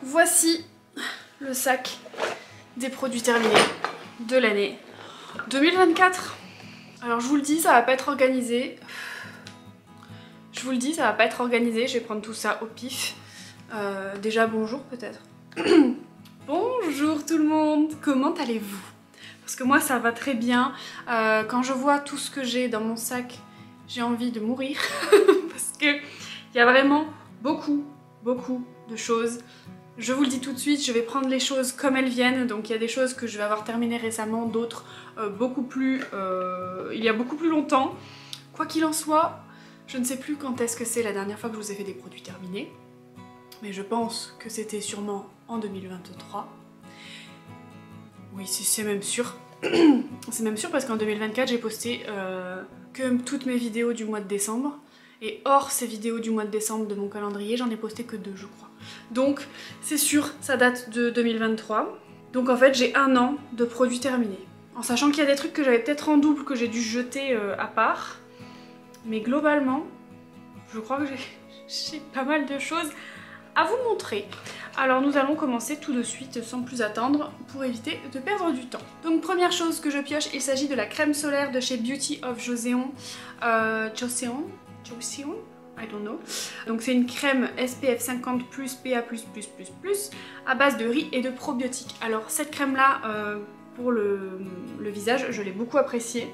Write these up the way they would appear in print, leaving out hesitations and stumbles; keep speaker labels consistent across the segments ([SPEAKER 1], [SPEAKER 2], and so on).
[SPEAKER 1] Voici le sac des produits terminés de l'année 2024. Alors je vous le dis, ça va pas être organisé. Je vous le dis, ça va pas être organisé, je vais prendre tout ça au pif. Déjà bonjour peut-être. Bonjour tout le monde, comment allez-vous? Parce que moi ça va très bien. Quand je vois tout ce que j'ai dans mon sac, j'ai envie de mourir. Parce que il y a vraiment beaucoup de choses. Je vous le dis tout de suite, je vais prendre les choses comme elles viennent. Donc il y a des choses que je vais avoir terminées récemment, d'autres il y a beaucoup plus longtemps. Quoi qu'il en soit, je ne sais plus quand est-ce que c'est la dernière fois que je vous ai fait des produits terminés. Mais je pense que c'était sûrement en 2023. Oui, c'est même sûr. C'est même sûr parce qu'en 2024, j'ai posté que toutes mes vidéos du mois de décembre. Et hors ces vidéos du mois de décembre de mon calendrier, j'en ai posté que 2 je crois. Donc c'est sûr, ça date de 2023. Donc en fait j'ai 1 an de produits terminés. En sachant qu'il y a des trucs que j'avais peut-être en double que j'ai dû jeter à part. Mais globalement, je crois que j'ai pas mal de choses à vous montrer. Alors nous allons commencer tout de suite sans plus attendre pour éviter de perdre du temps. Donc première chose que je pioche, il s'agit de la crème solaire de chez Beauty of Joseon. Joseon, I don't know. Donc c'est une crème SPF 50+, PA++++, à base de riz et de probiotiques. Alors cette crème là, pour le visage, je l'ai beaucoup appréciée.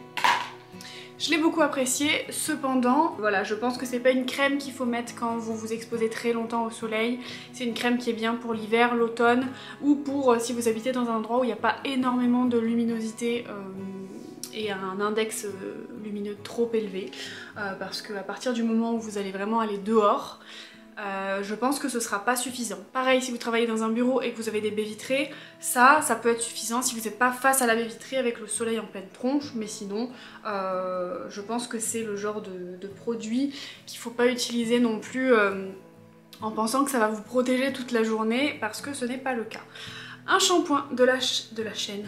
[SPEAKER 1] Je l'ai beaucoup appréciée, cependant, voilà, je pense que c'est pas une crème qu'il faut mettre quand vous vous exposez très longtemps au soleil. C'est une crème qui est bien pour l'hiver, l'automne, ou pour si vous habitez dans un endroit où il n'y a pas énormément de luminosité et un index lumineux trop élevé. Parce qu'à partir du moment où vous allez vraiment aller dehors, je pense que ce sera pas suffisant. Pareil, si vous travaillez dans un bureau et que vous avez des baies vitrées, ça peut être suffisant si vous n'êtes pas face à la baie vitrée avec le soleil en pleine tronche, mais sinon je pense que c'est le genre de produit qu'il faut pas utiliser non plus en pensant que ça va vous protéger toute la journée, parce que ce n'est pas le cas. Un shampoing de la chaîne,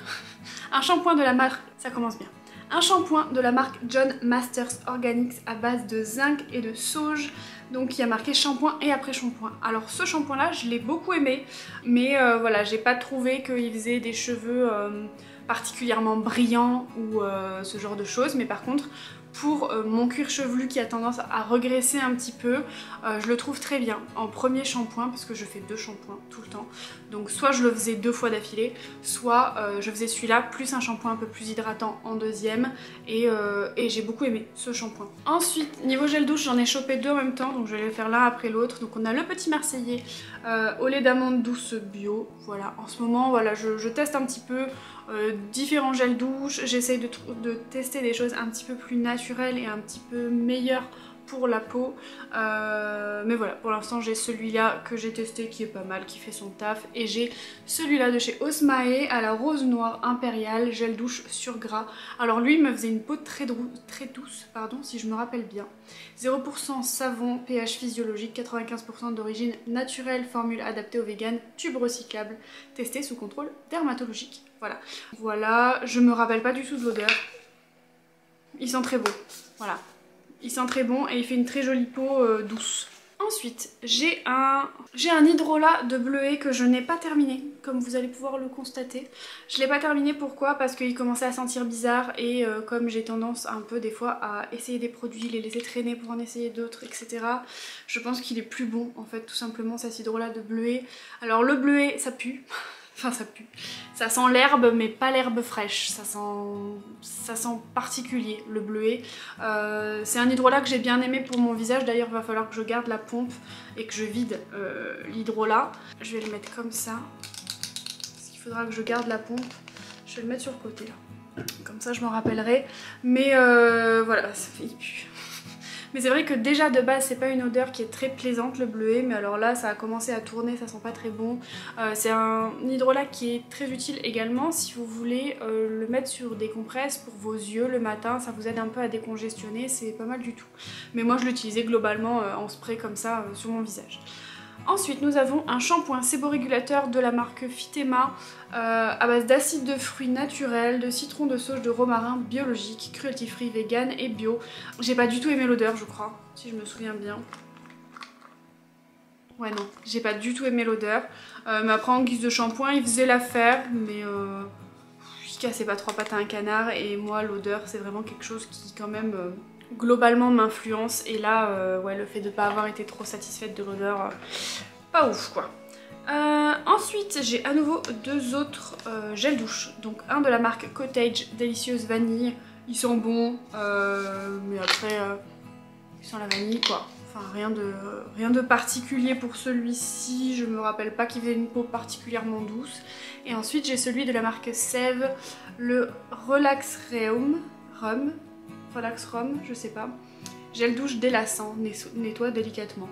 [SPEAKER 1] un shampoing de la marque, ça commence bien. Un shampoing de la marque John Masters Organics à base de zinc et de sauge. Donc il y a marqué shampoing et après shampoing. Alors ce shampoing là je l'ai beaucoup aimé, mais voilà, j'ai pas trouvé qu'il faisait des cheveux particulièrement brillants ou ce genre de choses. Mais par contre pour mon cuir chevelu qui a tendance à regresser un petit peu, je le trouve très bien en premier shampoing, parce que je fais 2 shampoings tout le temps. Donc soit je le faisais 2 fois d'affilée, soit je faisais celui-là plus un shampoing un peu plus hydratant en deuxième, et j'ai beaucoup aimé ce shampoing. Ensuite, niveau gel douche, j'en ai chopé 2 en même temps, donc je vais les faire l'un après l'autre. Donc on a le petit Marseillais au lait d'amande douce bio. Voilà, en ce moment, voilà, je teste un petit peu différents gels douche, j'essaye de tester des choses un petit peu plus naturelles et un petit peu meilleures pour la peau, mais voilà, pour l'instant j'ai celui-là que j'ai testé qui est pas mal, qui fait son taf, et j'ai celui-là de chez Osmae à la rose noire impériale, gel douche sur gras. Alors lui il me faisait une peau très douce, pardon, si je me rappelle bien. 0% savon, pH physiologique, 95% d'origine naturelle, formule adaptée aux véganes, tube recyclable, testé sous contrôle dermatologique. Voilà, je me rappelle pas du tout de l'odeur. Il sent très bon, voilà. Il sent très bon et il fait une très jolie peau douce. Ensuite, j'ai un hydrolat de bleuet que je n'ai pas terminé, comme vous allez pouvoir le constater. Je l'ai pas terminé, pourquoi? Parce qu'il commençait à sentir bizarre, et comme j'ai tendance un peu des fois à essayer des produits, les laisser traîner pour en essayer d'autres, etc. Je pense qu'il est plus bon en fait, tout simplement, cet hydrolat de bleuet. Alors le bleuet, ça pue. Enfin ça pue. Ça sent l'herbe mais pas l'herbe fraîche. Ça sent particulier le bleuet. C'est un hydrolat que j'ai bien aimé pour mon visage. D'ailleurs il va falloir que je garde la pompe et que je vide l'hydrolat. Je vais le mettre comme ça. Parce qu'il faudra que je garde la pompe. Je vais le mettre sur le côté là. Comme ça je m'en rappellerai. Mais voilà, il pue. Mais c'est vrai que déjà de base c'est pas une odeur qui est très plaisante le bleuet, mais alors là ça a commencé à tourner, ça sent pas très bon. C'est un hydrolat qui est très utile également si vous voulez le mettre sur des compresses pour vos yeux le matin, ça vous aide un peu à décongestionner, c'est pas mal du tout. Mais moi je l'utilisais globalement en spray comme ça sur mon visage. Ensuite nous avons un shampoing séborégulateur de la marque Fitema à base d'acide de fruits naturels, de citron, de sauge, de romarin biologique, cruelty free, vegan et bio. J'ai pas du tout aimé l'odeur je crois, si je me souviens bien. Ouais non, j'ai pas du tout aimé l'odeur. Mais après en guise de shampoing, il faisait l'affaire, mais il cassait pas trois pattes à un canard. Et moi l'odeur c'est vraiment quelque chose qui quand même globalement m'influence. Et là, ouais, le fait de pas avoir été trop satisfaite de l'odeur, pas ouf quoi. Ensuite j'ai à nouveau deux autres gels douche. Donc un de la marque Cottage Délicieuse Vanille. Ils sont bons, mais après ils sont la vanille quoi. Enfin rien de particulier pour celui-ci, je me rappelle pas qu'il faisait une peau particulièrement douce. Et ensuite j'ai celui de la marque Sève, le Relax Rum, je sais pas. Gel douche délassant, nettoie délicatement.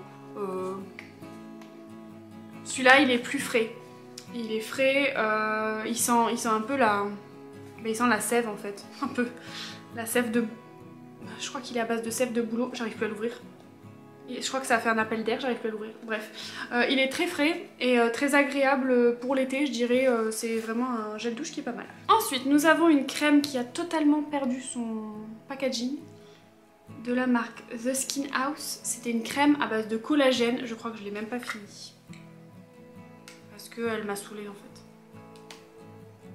[SPEAKER 1] Celui-là il est plus frais. Il est frais, il sent un peu la... Mais il sent la sève en fait, un peu. La sève de... Je crois qu'il est à base de sève de bouleau, j'arrive plus à l'ouvrir. Et je crois que ça a fait un appel d'air, j'arrive plus à l'ouvrir. Bref, il est très frais et très agréable pour l'été, je dirais. C'est vraiment un gel douche qui est pas mal. Ensuite, nous avons une crème qui a totalement perdu son packaging. De la marque The Skin House. C'était une crème à base de collagène. Je crois que je l'ai même pas finie. Parce qu'elle m'a saoulée en fait.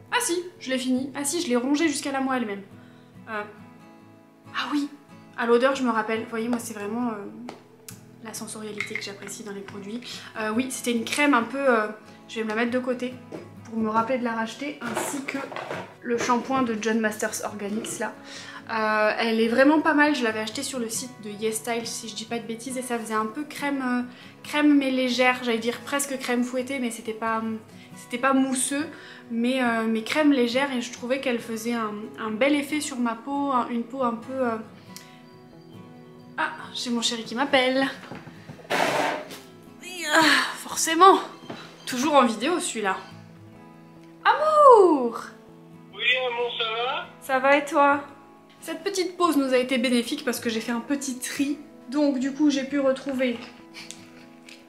[SPEAKER 1] Ah si, je l'ai fini. Ah si, je l'ai rongée jusqu'à la moelle même. Ah oui, à l'odeur je me rappelle. Vous voyez, moi c'est vraiment la sensorialité que j'apprécie dans les produits. Oui, c'était une crème un peu... je vais me la mettre de côté pour me rappeler de la racheter. Ainsi que le shampoing de John Masters Organics là. Elle est vraiment pas mal. Je l'avais acheté sur le site de YesStyle si je dis pas de bêtises. Et ça faisait un peu crème, crème mais légère. J'allais dire presque crème fouettée mais c'était pas mousseux. Mais crème légère et je trouvais qu'elle faisait un bel effet sur ma peau, une peau un peu... Ah, j'ai mon chéri qui m'appelle. Forcément, toujours en vidéo celui-là. Amour!
[SPEAKER 2] Oui, maman, ça va?
[SPEAKER 1] Ça va et toi? Cette petite pause nous a été bénéfique parce que j'ai fait un petit tri. Donc du coup j'ai pu retrouver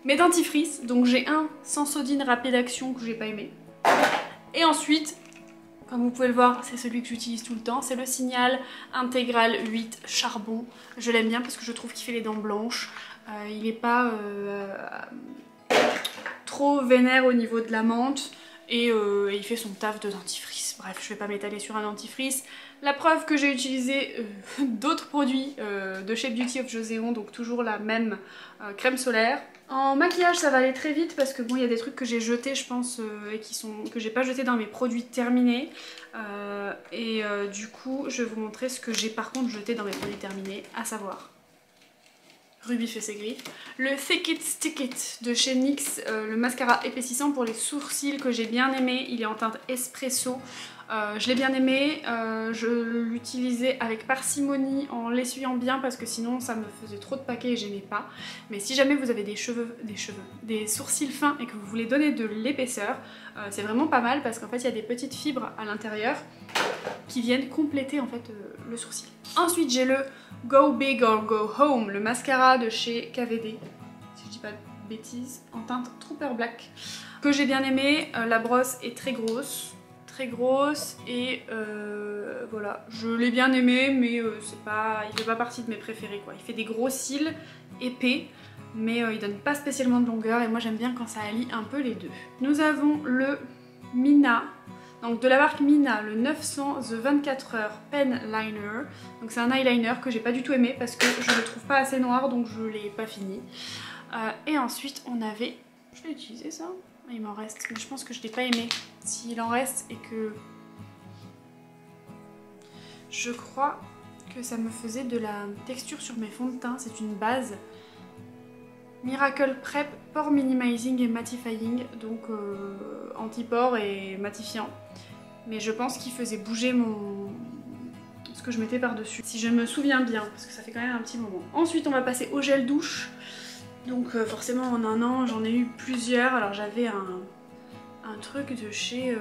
[SPEAKER 1] mes dentifrices. Donc j'ai un Sensodyne rapide action que j'ai pas aimé. Et ensuite, comme vous pouvez le voir, c'est celui que j'utilise tout le temps. C'est le Signal Intégral 8 Charbon. Je l'aime bien parce que je trouve qu'il fait les dents blanches. Il n'est pas trop vénère au niveau de la menthe. Et il fait son taf de dentifrice. Bref, je vais pas m'étaler sur un dentifrice. La preuve que j'ai utilisé d'autres produits de chez Beauty of Joseon, donc toujours la même crème solaire. En maquillage ça va aller très vite parce que bon il y a des trucs que j'ai jetés je pense et que j'ai pas jetés dans mes produits terminés. Du coup je vais vous montrer ce que j'ai par contre jeté dans mes produits terminés, à savoir Ruby fait ses griffes. Le Thick It Stick It de chez NYX, le mascara épaississant pour les sourcils que j'ai bien aimé. Il est en teinte espresso. Je l'ai bien aimé. Je l'utilisais avec parcimonie en l'essuyant bien parce que sinon ça me faisait trop de paquets et j'aimais pas. Mais si jamais vous avez des sourcils fins et que vous voulez donner de l'épaisseur, c'est vraiment pas mal parce qu'en fait il y a des petites fibres à l'intérieur qui viennent compléter en fait le sourcil. Ensuite j'ai le Go Big or Go Home, le mascara de chez KVD, si je dis pas de bêtises, en teinte Trooper Black, que j'ai bien aimé. La brosse est très grosse et voilà, je l'ai bien aimé mais il fait pas partie de mes préférés quoi. Il fait des gros cils épais mais il donne pas spécialement de longueur et moi j'aime bien quand ça allie un peu les deux. Nous avons le Mina, donc de la marque Mina, le 900 The 24 Heures Pen Liner. Donc c'est un eyeliner que j'ai pas du tout aimé parce que je le trouve pas assez noir donc je l'ai pas fini. Et ensuite on avait... Je l'ai utilisé ça? Il m'en reste, mais je pense que je l'ai pas aimé. S'il en reste et que... Je crois que ça me faisait de la texture sur mes fonds de teint. C'est une base Miracle Prep Pore Minimizing et Mattifying. Donc anti-pore et matifiant. Mais je pense qu'il faisait bouger ce que je mettais par-dessus. Si je me souviens bien, parce que ça fait quand même un petit moment. Ensuite on va passer au gel douche. Donc forcément en un an j'en ai eu plusieurs. Alors j'avais un truc de chez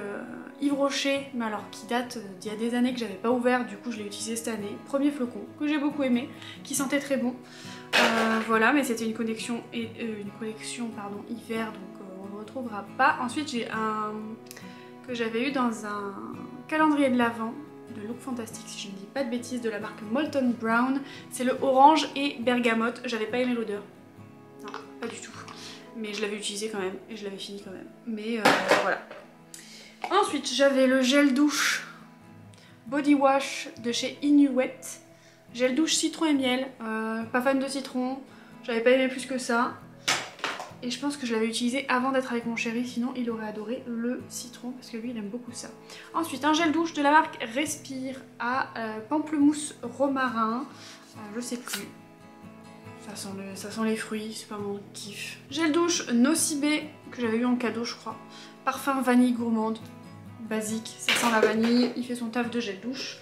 [SPEAKER 1] Yves Rocher, mais alors qui date d'il y a des années que j'avais pas ouvert, du coup je l'ai utilisé cette année. Premier flocon, que j'ai beaucoup aimé, qui sentait très bon. Voilà, mais c'était une collection hiver, donc on ne retrouvera pas. Ensuite j'ai un que j'avais eu dans un calendrier de l'Avent de Look Fantastique, si je ne dis pas de bêtises, de la marque Molton Brown. C'est le orange et bergamote, j'avais pas aimé l'odeur. Non, pas du tout. mais je l'avais utilisé quand même et je l'avais fini quand même. Mais voilà. Ensuite j'avais le gel douche body wash de chez Inuit. Gel douche citron et miel. Pas fan de citron, j'avais pas aimé plus que ça. Et je pense que je l'avais utilisé avant d'être avec mon chéri, sinon il aurait adoré le citron parce que lui il aime beaucoup ça. Ensuite un gel douche de la marque Respire à pamplemousse romarin, je sais plus. Ça sent les fruits, c'est pas mon kiff. Gel douche Nocibé que j'avais eu en cadeau je crois. Parfum vanille gourmande, basique, ça sent la vanille, il fait son taf de gel douche.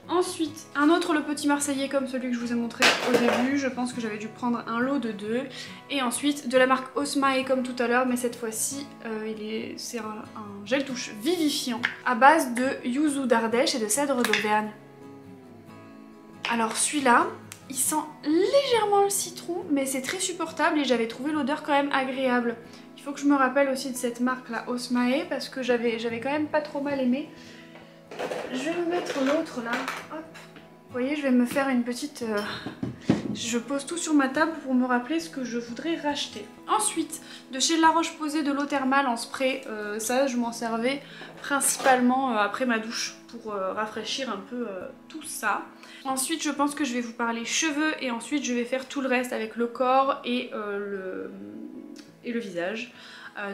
[SPEAKER 1] Ensuite, un autre le petit marseillais comme celui que je vous ai montré au début, je pense que j'avais dû prendre un lot de 2. Et ensuite de la marque Osmae comme tout à l'heure, mais cette fois-ci c'est un gel douche vivifiant à base de yuzu d'Ardèche et de cèdre d'Auvergne. Alors celui-là, il sent légèrement le citron, mais c'est très supportable et j'avais trouvé l'odeur quand même agréable. Il faut que je me rappelle aussi de cette marque là, Osmae, parce que j'avais quand même pas trop mal aimé. Je vais me mettre l'autre là, hop. Vous voyez, je vais me faire une petite... Je pose tout sur ma table pour me rappeler ce que je voudrais racheter. Ensuite, de chez La Roche-Posay de l'eau thermale en spray, ça je m'en servais principalement après ma douche pour rafraîchir un peu tout ça. Ensuite, je pense que je vais vous parler cheveux et ensuite je vais faire tout le reste avec le corps et le visage.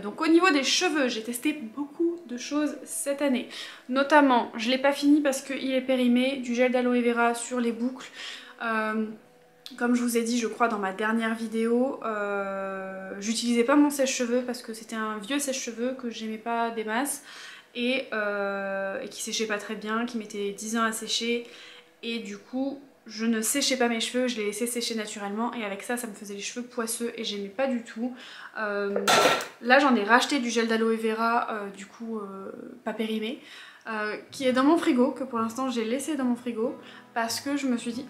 [SPEAKER 1] Donc au niveau des cheveux, j'ai testé beaucoup de choses cette année. Notamment, je ne l'ai pas fini parce qu'il est périmé, du gel d'aloe vera sur les boucles. Comme je vous ai dit, je crois, dans ma dernière vidéo, j'utilisais pas mon sèche-cheveux parce que c'était un vieux sèche-cheveux que j'aimais pas des masses et qui séchait pas très bien, qui mettait 10 ans à sécher. Et du coup, je ne séchais pas mes cheveux, je les laissais sécher naturellement et avec ça, ça me faisait les cheveux poisseux et j'aimais pas du tout. Là, j'en ai racheté du gel d'aloe vera, du coup, pas périmé, qui est dans mon frigo, que pour l'instant j'ai laissé dans mon frigo parce que je me suis dit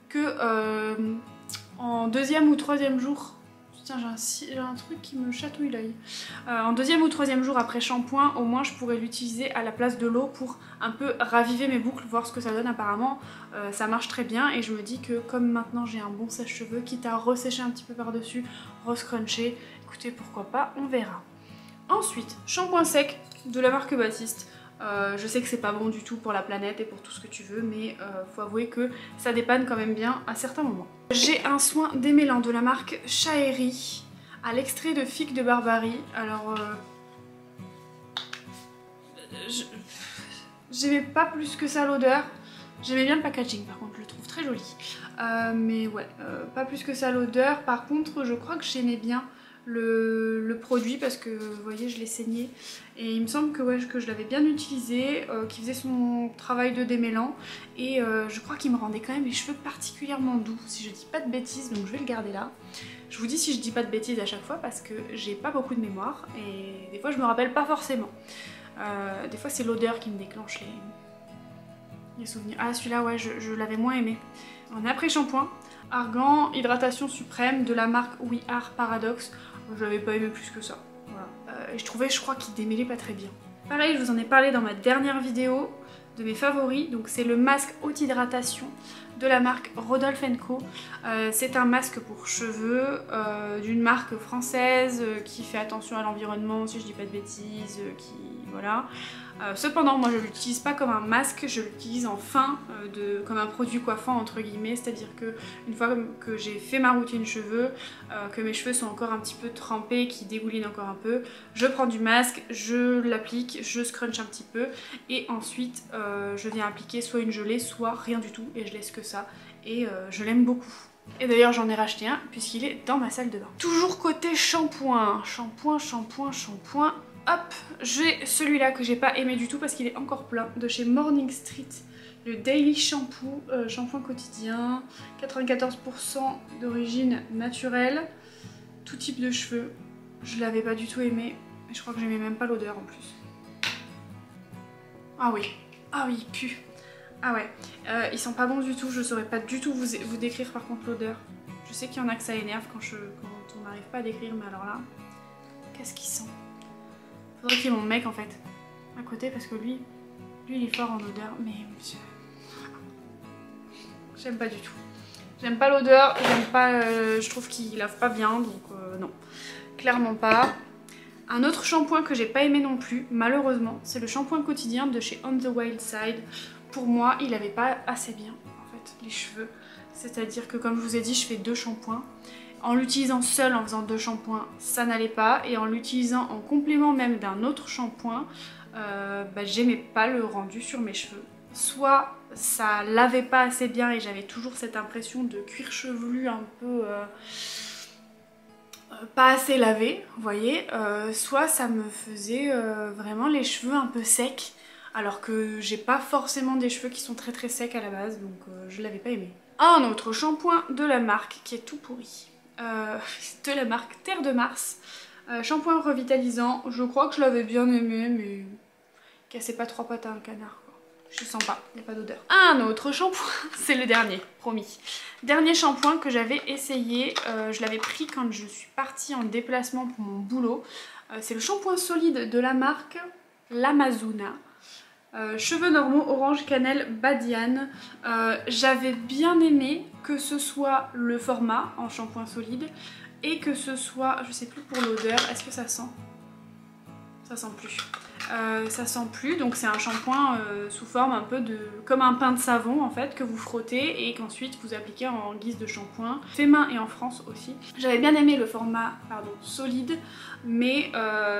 [SPEAKER 1] que en deuxième ou troisième jour, tiens j'ai un truc qui me chatouille l'œil, en deuxième ou troisième jour après shampoing, au moins je pourrais l'utiliser à la place de l'eau pour un peu raviver mes boucles, voir ce que ça donne. Apparemment ça marche très bien et je me dis que comme maintenant j'ai un bon sèche-cheveux, quitte à ressécher un petit peu par dessus, re-scruncher, écoutez pourquoi pas, on verra. Ensuite, shampoing sec de la marque Baptiste. Je sais que c'est pas bon du tout pour la planète et pour tout ce que tu veux, mais faut avouer que ça dépanne quand même bien à certains moments. J'ai un soin démêlant de la marque Shaeri à l'extrait de figue de Barbarie. Alors j'aimais pas plus que ça l'odeur. J'aimais bien le packaging par contre, je le trouve très joli. Mais ouais, pas plus que ça l'odeur. Par contre, je crois que j'aimais bien le produit parce que vous voyez je l'ai saigné et il me semble que, ouais, que je l'avais bien utilisé, qui faisait son travail de démêlant et je crois qu'il me rendait quand même les cheveux particulièrement doux si je dis pas de bêtises, donc je vais le garder là. Je vous dis si je dis pas de bêtises à chaque fois parce que j'ai pas beaucoup de mémoire et des fois je me rappelle pas forcément. Des fois c'est l'odeur qui me déclenche les souvenirs. Ah celui-là ouais je l'avais moins aimé. En après shampoing, Argan Hydratation Suprême de la marque We Are Paradox. Je l'avais pas aimé plus que ça. Voilà. Et je crois qu'il démêlait pas très bien. Pareil, je vous en ai parlé dans ma dernière vidéo de mes favoris. Donc c'est le masque haute hydratation de la marque Rodolphe & Co. C'est un masque pour cheveux d'une marque française qui fait attention à l'environnement, si je dis pas de bêtises, voilà. Cependant moi je l'utilise pas comme un masque, je l'utilise en fin comme un produit coiffant entre guillemets, c'est à dire que une fois que j'ai fait ma routine cheveux, que mes cheveux sont encore un petit peu trempés, qui dégoulinent encore un peu, je prends du masque, je l'applique, je scrunch un petit peu et ensuite je viens appliquer soit une gelée soit rien du tout et je laisse que ça et je l'aime beaucoup. Et d'ailleurs j'en ai racheté un puisqu'il est dans ma salle de bain. Toujours côté shampoing, hop, j'ai celui-là que j'ai pas aimé du tout parce qu'il est encore plein, de chez Morning Street, le Daily Shampoo, shampoing quotidien, 94% d'origine naturelle, tout type de cheveux. Je l'avais pas du tout aimé, et je crois que j'aimais même pas l'odeur en plus. Ah oui, il pue. Ah ouais, ils sont pas bons du tout, je saurais pas du tout vous décrire par contre l'odeur. Je sais qu'il y en a que ça énerve quand on n'arrive pas à décrire, mais alors là, qu'est-ce qu'il sent? Faudrait qu'il y ait mon mec en fait à côté parce que lui il est fort en odeur, mais j'aime pas du tout. J'aime pas l'odeur, j'aime pas, je trouve qu'il lave pas bien, donc non, clairement pas. Un autre shampoing que j'ai pas aimé non plus, malheureusement, c'est le shampoing quotidien de chez On The Wild Side. Pour moi, il avait pas assez bien, en fait, les cheveux. C'est-à-dire que comme je vous ai dit, je fais 2 shampoings. En l'utilisant seul, en faisant 2 shampoings, ça n'allait pas. Et en l'utilisant en complément même d'un autre shampoing, j'aimais pas le rendu sur mes cheveux. Soit ça lavait pas assez bien et j'avais toujours cette impression de cuir chevelu un peu... pas assez lavé, vous voyez, soit ça me faisait vraiment les cheveux un peu secs, alors que j'ai pas forcément des cheveux qui sont très très secs à la base, donc je l'avais pas aimé. Un autre shampoing de la marque qui est tout pourri, de la marque Terre de Mars, shampoing revitalisant, je crois que je l'avais bien aimé, mais cassez pas 3 pattes à un canard. Je sens pas, il n'y a pas d'odeur. Un autre shampoing, c'est le dernier, promis. Dernier shampoing que j'avais essayé, je l'avais pris quand je suis partie en déplacement pour mon boulot. C'est le shampoing solide de la marque l'Amazuna. Cheveux normaux, orange cannelle Badiane. J'avais bien aimé que ce soit le format en shampoing solide et que ce soit, je sais plus pour l'odeur, est-ce que ça sent? Ça sent plus. Ça sent plus, donc c'est un shampoing sous forme un peu de... comme un pain de savon en fait, que vous frottez et qu'ensuite vous appliquez en guise de shampoing. Fait main et en France aussi. J'avais bien aimé le format, pardon, solide, mais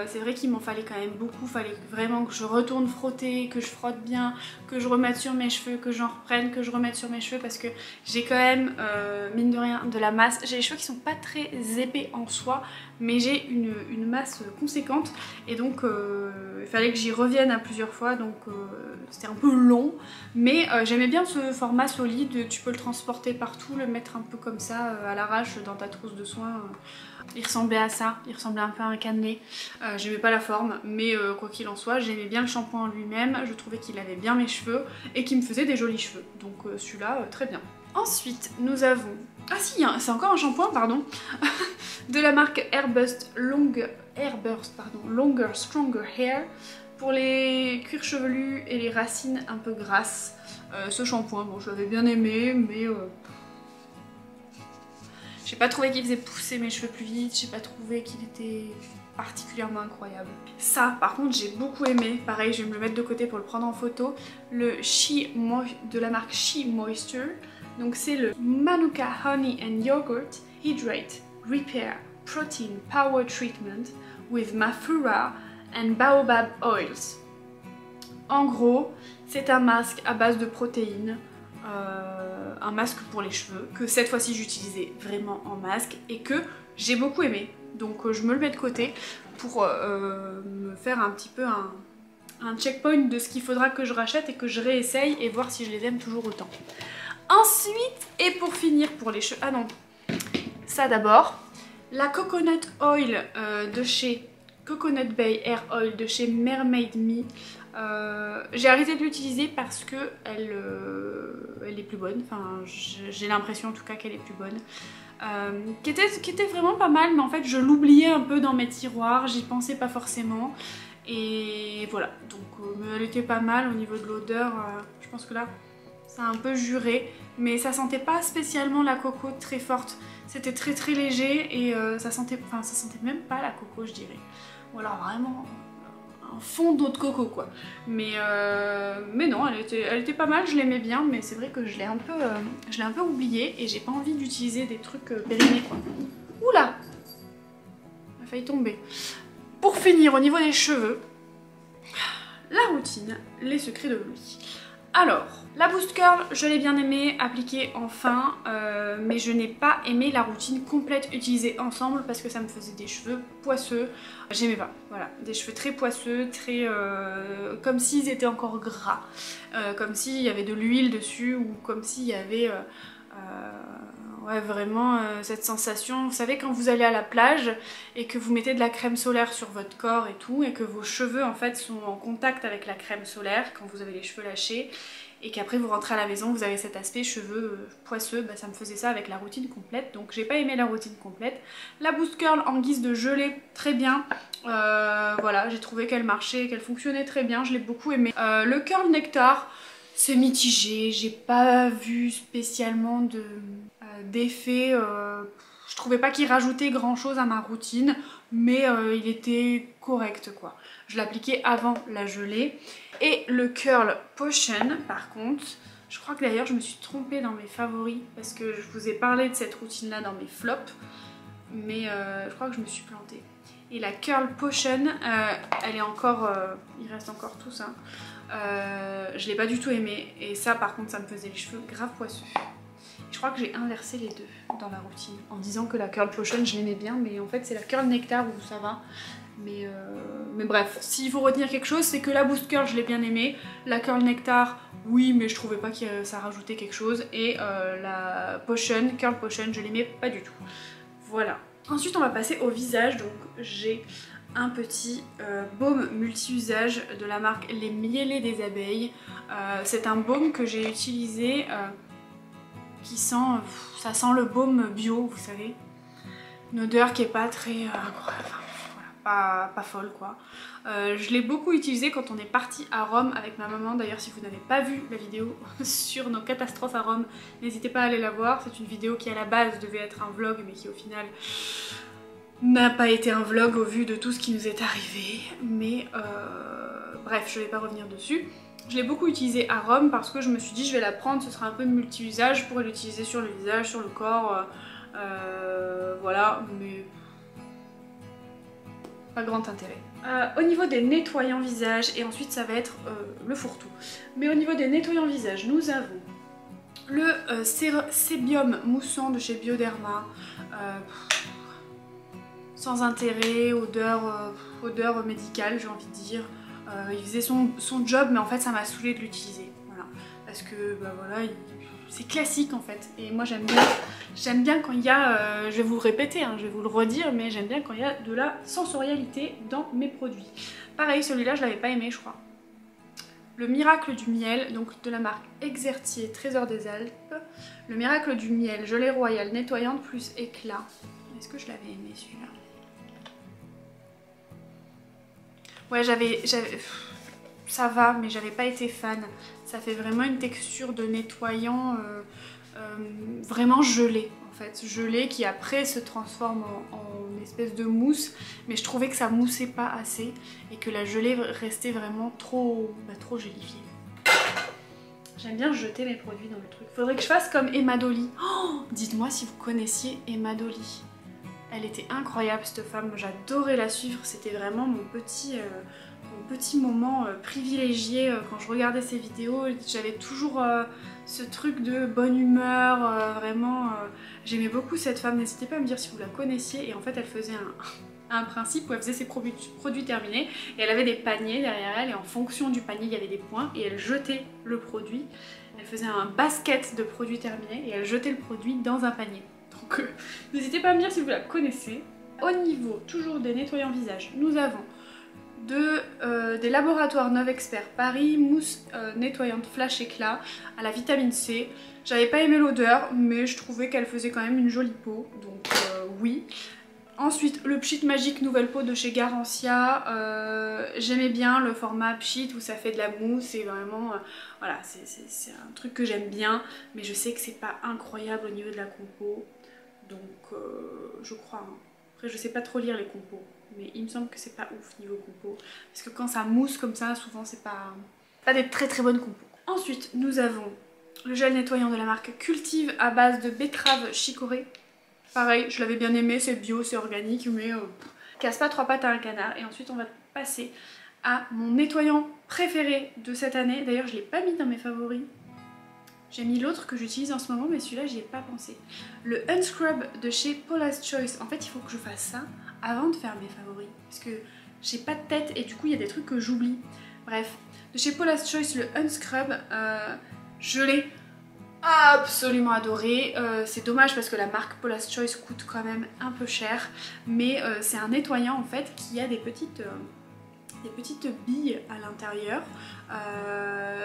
[SPEAKER 1] c'est vrai qu'il m'en fallait quand même beaucoup. Fallait vraiment que je retourne frotter, que je frotte bien, que je remette sur mes cheveux, que j'en reprenne, que je remette sur mes cheveux, parce que j'ai quand même, mine de rien, de la masse. J'ai les cheveux qui sont pas très épais en soi, mais j'ai une masse conséquente, et donc il fallait que j'y revienne à plusieurs fois, donc c'était un peu long, mais j'aimais bien ce format solide. Tu peux le transporter partout, le mettre un peu comme ça à l'arrache dans ta trousse de soins. Il ressemblait à ça, il ressemblait un peu à un cannelé. J'aimais pas la forme, mais quoi qu'il en soit, j'aimais bien le shampoing en lui-même. Je trouvais qu'il avait bien mes cheveux et qu'il me faisait des jolis cheveux, donc celui-là très bien. Ensuite nous avons, ah si, c'est encore un shampoing, pardon, de la marque Airburst Longer Stronger Hair, pour les cuirs chevelus et les racines un peu grasses. Ce shampoing, bon, je l'avais bien aimé, mais j'ai pas trouvé qu'il faisait pousser mes cheveux plus vite, j'ai pas trouvé qu'il était particulièrement incroyable. Ça par contre j'ai beaucoup aimé, pareil je vais me le mettre de côté pour le prendre en photo, le de la marque She Moisture. Donc c'est le Manuka Honey and Yogurt Hydrate Repair Protein Power Treatment with Mafura and Baobab Oils. En gros, c'est un masque à base de protéines, un masque pour les cheveux, que cette fois-ci j'utilisais vraiment en masque et que j'ai beaucoup aimé. Donc je me le mets de côté pour me faire un petit peu un checkpoint de ce qu'il faudra que je rachète et que je réessaye et voir si je les aime toujours autant. Ensuite, et pour finir pour les cheveux, ah non, ça d'abord, la Coconut Oil de chez Coconut Bay Hair Oil de chez Mermaid Me. J'ai arrêté de l'utiliser parce que elle est plus bonne, enfin j'ai l'impression en tout cas qu'elle est plus bonne. Qui était vraiment pas mal, mais en fait je l'oubliais un peu dans mes tiroirs, j'y pensais pas forcément. Et voilà, donc elle était pas mal au niveau de l'odeur, je pense que là ça a un peu juré, mais ça sentait pas spécialement la coco très forte, c'était très très léger et ça sentait même pas la coco je dirais, ou alors vraiment un fond d'eau de coco quoi. Mais non, elle était pas mal, je l'aimais bien, mais c'est vrai que je l'ai un peu oublié et j'ai pas envie d'utiliser des trucs périmés quoi. Oula, il a failli tomber. Pour finir au niveau des cheveux, la routine, les secrets de Louis. Alors, la Boost Curl, je l'ai bien aimé, appliquée en fin, mais je n'ai pas aimé la routine complète utilisée ensemble parce que ça me faisait des cheveux poisseux. J'aimais pas, voilà, des cheveux très poisseux, très comme s'ils étaient encore gras, comme s'il y avait de l'huile dessus ou comme s'il y avait ouais, vraiment cette sensation, vous savez quand vous allez à la plage et que vous mettez de la crème solaire sur votre corps et tout, et que vos cheveux en fait sont en contact avec la crème solaire quand vous avez les cheveux lâchés, et qu'après vous rentrez à la maison, vous avez cet aspect cheveux poisseux, bah, ça me faisait ça avec la routine complète, donc j'ai pas aimé la routine complète. La Boost Curl en guise de gelée, très bien, voilà, j'ai trouvé qu'elle marchait, qu'elle fonctionnait très bien, je l'ai beaucoup aimé. Le Curl Nectar, c'est mitigé, j'ai pas vu spécialement d'effet. Je trouvais pas qu'il rajoutait grand chose à ma routine, mais il était correct quoi. Je l'appliquais avant la gelée. Et le Curl Potion par contre, je crois que d'ailleurs je me suis trompée dans mes favoris parce que je vous ai parlé de cette routine là dans mes flops, mais je crois que je me suis plantée. Et la Curl Potion, elle est encore, il reste encore tout ça. Je l'ai pas du tout aimé et ça par contre ça me faisait les cheveux grave poisseux. Je crois que j'ai inversé les deux dans la routine en disant que la Curl Potion je l'aimais bien, mais en fait c'est la Curl Nectar où ça va. Mais bref, s'il faut retenir quelque chose, c'est que la Boost Curl je l'ai bien aimée, la Curl Nectar oui mais je trouvais pas que ça rajoutait quelque chose, et la Potion, Curl Potion je l'aimais pas du tout. Voilà. Ensuite on va passer au visage, donc j'ai un petit baume multi-usage de la marque Les Miellés des Abeilles. C'est un baume que j'ai utilisé qui sent, ça sent le baume bio, vous savez. Une odeur qui est pas très, voilà, pas folle quoi. Je l'ai beaucoup utilisé quand on est parti à Rome avec ma maman. D'ailleurs si vous n'avez pas vu la vidéo sur nos catastrophes à Rome, n'hésitez pas à aller la voir. C'est une vidéo qui à la base devait être un vlog mais qui au final n'a pas été un vlog au vu de tout ce qui nous est arrivé. Mais bref, je vais pas revenir dessus. Je l'ai beaucoup utilisé à Rome parce que je me suis dit je vais la prendre, ce sera un peu multi-usage, je pourrais l'utiliser sur le visage, sur le corps, voilà, mais pas grand intérêt. Au niveau des nettoyants visage, et ensuite ça va être le fourre-tout, mais au niveau des nettoyants visage, nous avons le sébium moussant de chez Bioderma, sans intérêt, odeur médicale j'ai envie de dire. Il faisait son job mais en fait ça m'a saoulé de l'utiliser, voilà, parce que bah voilà, c'est classique en fait, et moi j'aime bien quand il y a, je vais vous le répéter, hein, je vais vous le redire, mais j'aime bien quand il y a de la sensorialité dans mes produits. Pareil, celui-là je l'avais pas aimé je crois. Le Miracle du Miel, donc de la marque Exertier Trésor des Alpes. Le Miracle du Miel, gelée royale nettoyante plus éclat. Est-ce que je l'avais aimé celui-là? Ouais, ça va, mais j'avais pas été fan. Ça fait vraiment une texture de nettoyant vraiment gelé en fait. Gelé qui après se transforme en espèce de mousse. Mais je trouvais que ça moussait pas assez et que la gelée restait vraiment trop gélifiée. J'aime bien jeter mes produits dans le truc. Faudrait que je fasse comme Emma Dolly. Oh, dites-moi si vous connaissiez Emma Dolly. Elle était incroyable cette femme, j'adorais la suivre, c'était vraiment mon petit moment privilégié quand je regardais ses vidéos. J'avais toujours ce truc de bonne humeur, vraiment, j'aimais beaucoup cette femme. N'hésitez pas à me dire si vous la connaissiez. Et en fait elle faisait un principe où elle faisait ses produits terminés et elle avait des paniers derrière elle, et en fonction du panier il y avait des points et elle jetait le produit. Elle faisait un basket de produits terminés et elle jetait le produit dans un panier. Donc n'hésitez pas à me dire si vous la connaissez. Au niveau toujours des nettoyants visage, nous avons des laboratoires Novexpert Paris, mousse nettoyante flash éclat à la vitamine C. J'avais pas aimé l'odeur mais je trouvais qu'elle faisait quand même une jolie peau, donc oui. Ensuite le Pchit Magique Nouvelle Peau de chez Garancia, j'aimais bien le format Pchit où ça fait de la mousse, et vraiment voilà, c'est un truc que j'aime bien, mais je sais que c'est pas incroyable au niveau de la compo, donc je crois, hein. Après je sais pas trop lire les compos, mais il me semble que c'est pas ouf niveau compo, parce que quand ça mousse comme ça souvent c'est pas des très bonnes compos. Ensuite nous avons le gel nettoyant de la marque Cultive à base de betterave chicorée. Pareil, je l'avais bien aimé, c'est bio, c'est organique, mais casse pas trois pattes à un canard. Et ensuite on va passer à mon nettoyant préféré de cette année. D'ailleurs je l'ai pas mis dans mes favoris. J'ai mis l'autre que j'utilise en ce moment, mais celui-là j'y ai pas pensé. Le Unscrub de chez Paula's Choice. En fait il faut que je fasse ça avant de faire mes favoris, parce que j'ai pas de tête et du coup il y a des trucs que j'oublie. Bref, de chez Paula's Choice, le Unscrub, je l'ai absolument adoré. C'est dommage parce que la marque Paula's Choice coûte quand même un peu cher, mais c'est un nettoyant en fait qui a des petites billes à l'intérieur.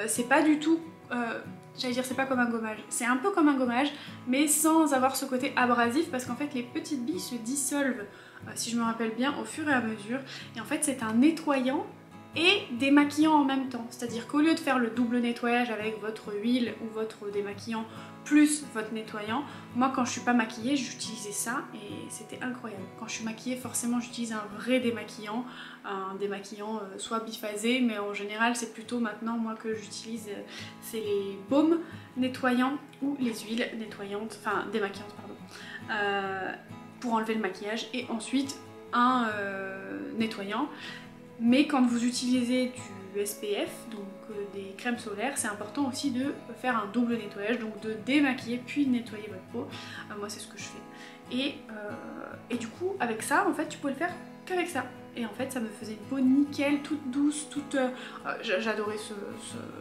[SPEAKER 1] C'est pas du tout, j'allais dire c'est pas comme un gommage, c'est un peu comme un gommage mais sans avoir ce côté abrasif, parce qu'en fait les petites billes se dissolvent, si je me rappelle bien, au fur et à mesure, et en fait c'est un nettoyant et démaquillant en même temps. C'est-à-dire qu'au lieu de faire le double nettoyage avec votre huile ou votre démaquillant plus votre nettoyant. Moi quand je suis pas maquillée j'utilisais ça et c'était incroyable. Quand je suis maquillée forcément j'utilise un vrai démaquillant, un démaquillant soit biphasé, mais en général c'est plutôt maintenant moi que j'utilise c'est les baumes nettoyants ou les huiles nettoyantes, enfin démaquillantes pardon, pour enlever le maquillage, et ensuite un nettoyant. Mais quand vous utilisez du SPF, donc des crèmes solaires, c'est important aussi de faire un double nettoyage, donc de démaquiller puis nettoyer votre peau. Moi c'est ce que je fais. Et du coup avec ça en fait tu peux le faire qu'avec ça. Et en fait ça me faisait une peau nickel, toute douce, toute... j'adorais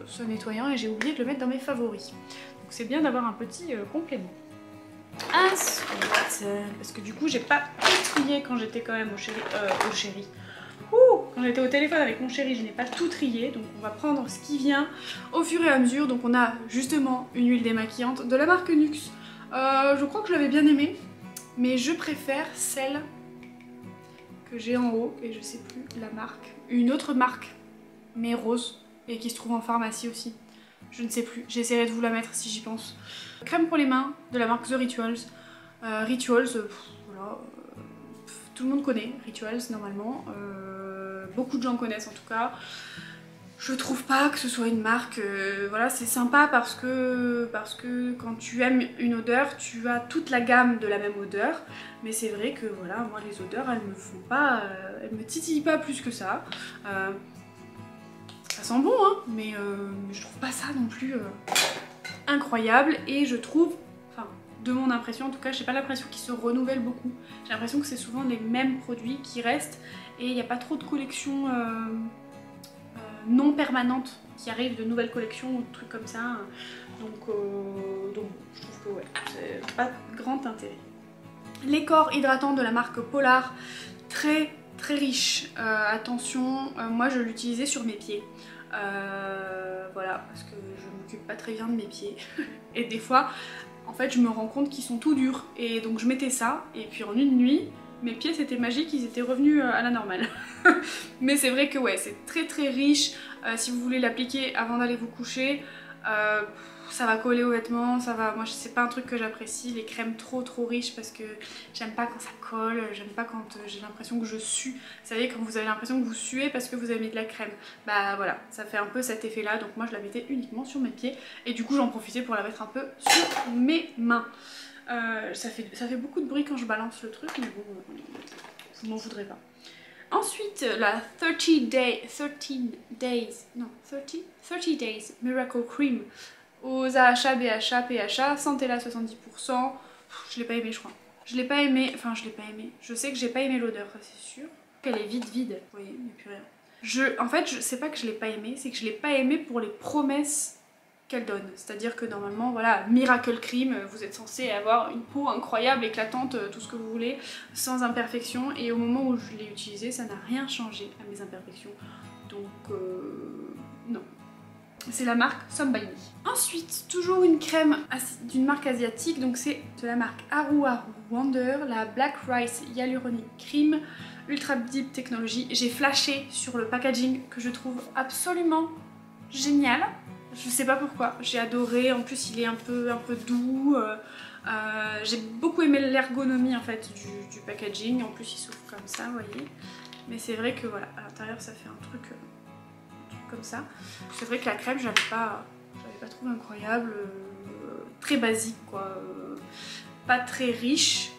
[SPEAKER 1] ce nettoyant et j'ai oublié de le mettre dans mes favoris. Donc c'est bien d'avoir un petit complément. Ensuite, parce que du coup j'ai pas tout trié quand j'étais quand même quand j'étais au téléphone avec mon chéri, je n'ai pas tout trié, donc on va prendre ce qui vient au fur et à mesure. Donc on a justement une huile démaquillante de la marque Nux. Je crois que je l'avais bien aimée, mais je préfère celle que j'ai en haut, et je sais plus la marque. Une autre marque, mais rose, et qui se trouve en pharmacie aussi. Je ne sais plus, j'essaierai de vous la mettre si j'y pense. Crème pour les mains de la marque The Rituals. Voilà, tout le monde connaît Rituals normalement. Beaucoup de gens connaissent en tout cas. Je trouve pas que ce soit une marque, voilà, c'est sympa parce que quand tu aimes une odeur, tu as toute la gamme de la même odeur. Mais c'est vrai que voilà, moi les odeurs elles me font pas, elles me titillent pas plus que ça. Ça sent bon hein, mais je trouve pas ça non plus incroyable, et je trouve, enfin de mon impression en tout cas, j'ai pas l'impression qu'ils se renouvellent beaucoup. J'ai l'impression que c'est souvent les mêmes produits qui restent et il n'y a pas trop de collections non permanentes qui arrivent, de nouvelles collections ou de trucs comme ça. Donc je trouve que ouais, c'est pas de grand intérêt. Les corps hydratants de la marque Polar, très très riche. Attention, moi je l'utilisais sur mes pieds. Voilà, parce que je m'occupe pas très bien de mes pieds. Et des fois, en fait, je me rends compte qu'ils sont tout durs. Et donc je mettais ça, et puis en une nuit, mes pieds c'était magique, ils étaient revenus à la normale. Mais c'est vrai que ouais, c'est très très riche. Si vous voulez l'appliquer avant d'aller vous coucher, ça va coller aux vêtements, ça va... Moi c'est pas un truc que j'apprécie, les crèmes trop riches, parce que j'aime pas quand ça colle, j'aime pas quand j'ai l'impression que je sue. Vous savez, quand vous avez l'impression que vous suez parce que vous avez mis de la crème, bah voilà, ça fait un peu cet effet là. Donc moi je la mettais uniquement sur mes pieds, et du coup j'en profitais pour la mettre un peu sur mes mains. Ça fait beaucoup de bruit quand je balance le truc, mais bon, vous m'en voudrez pas. Ensuite, la 30 Days Miracle Cream aux AHA, BHA, PHA, Centella 70%. Je l'ai pas aimé, je crois. Je l'ai pas aimé, enfin je l'ai pas aimé. Je sais que j'ai pas aimé l'odeur, ça c'est sûr. Elle est vide, vous voyez, il n'y a plus rien. En fait, c'est pas que je l'ai pas aimé, c'est que je l'ai pas aimé pour les promesses qu'elle donne. C'est-à-dire que normalement, voilà, Miracle Cream, vous êtes censé avoir une peau incroyable, éclatante, tout ce que vous voulez, sans imperfections. Et au moment où je l'ai utilisé, ça n'a rien changé à mes imperfections. Donc, non. C'est la marque Some By Me. Ensuite, toujours une crème d'une marque asiatique, donc c'est de la marque Haru Haru Wonder, la Black Rice Hyaluronic Cream Ultra Deep Technology. J'ai flashé sur le packaging que je trouve absolument génial. Je sais pas pourquoi, j'ai adoré, en plus il est un peu doux, j'ai beaucoup aimé l'ergonomie en fait du packaging, en plus il s'ouvre comme ça, vous voyez. Mais c'est vrai que voilà, à l'intérieur ça fait un truc comme ça. C'est vrai que la crème j'avais pas trouvé incroyable, très basique quoi, pas très riche.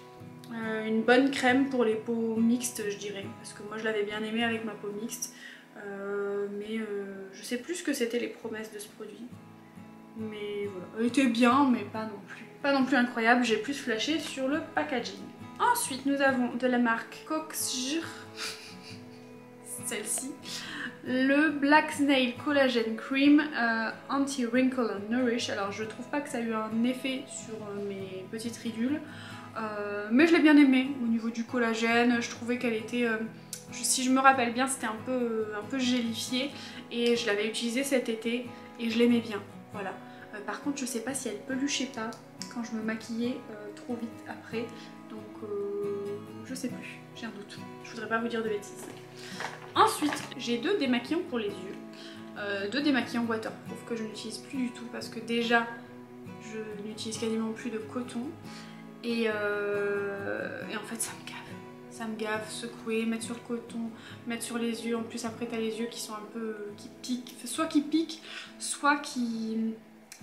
[SPEAKER 1] Une bonne crème pour les peaux mixtes je dirais, parce que moi je l'avais bien aimé avec ma peau mixte. Mais je sais plus ce que c'était les promesses de ce produit. Mais voilà, elle était bien, mais pas non plus incroyable. J'ai plus flashé sur le packaging. Ensuite, nous avons de la marque Coxjr, celle-ci, le Black Snail Collagen Cream Anti-Wrinkle and Nourish. Alors, je trouve pas que ça a eu un effet sur mes petites ridules, mais je l'ai bien aimé au niveau du collagène. Je trouvais qu'elle était... si je me rappelle bien, c'était un peu gélifié, et je l'avais utilisé cet été et je l'aimais bien, voilà. Par contre je sais pas si elle peluchait pas quand je me maquillais trop vite après, donc je sais plus, j'ai un doute, je voudrais pas vous dire de bêtises. Ensuite j'ai deux démaquillants pour les yeux, deux démaquillants waterproof que je n'utilise plus du tout parce que déjà je n'utilise quasiment plus de coton. Et en fait ça me gave. Ça me gave, secouer, mettre sur le coton, mettre sur les yeux. En plus après t'as les yeux qui sont un peu... qui piquent, soit qui piquent, soit qui...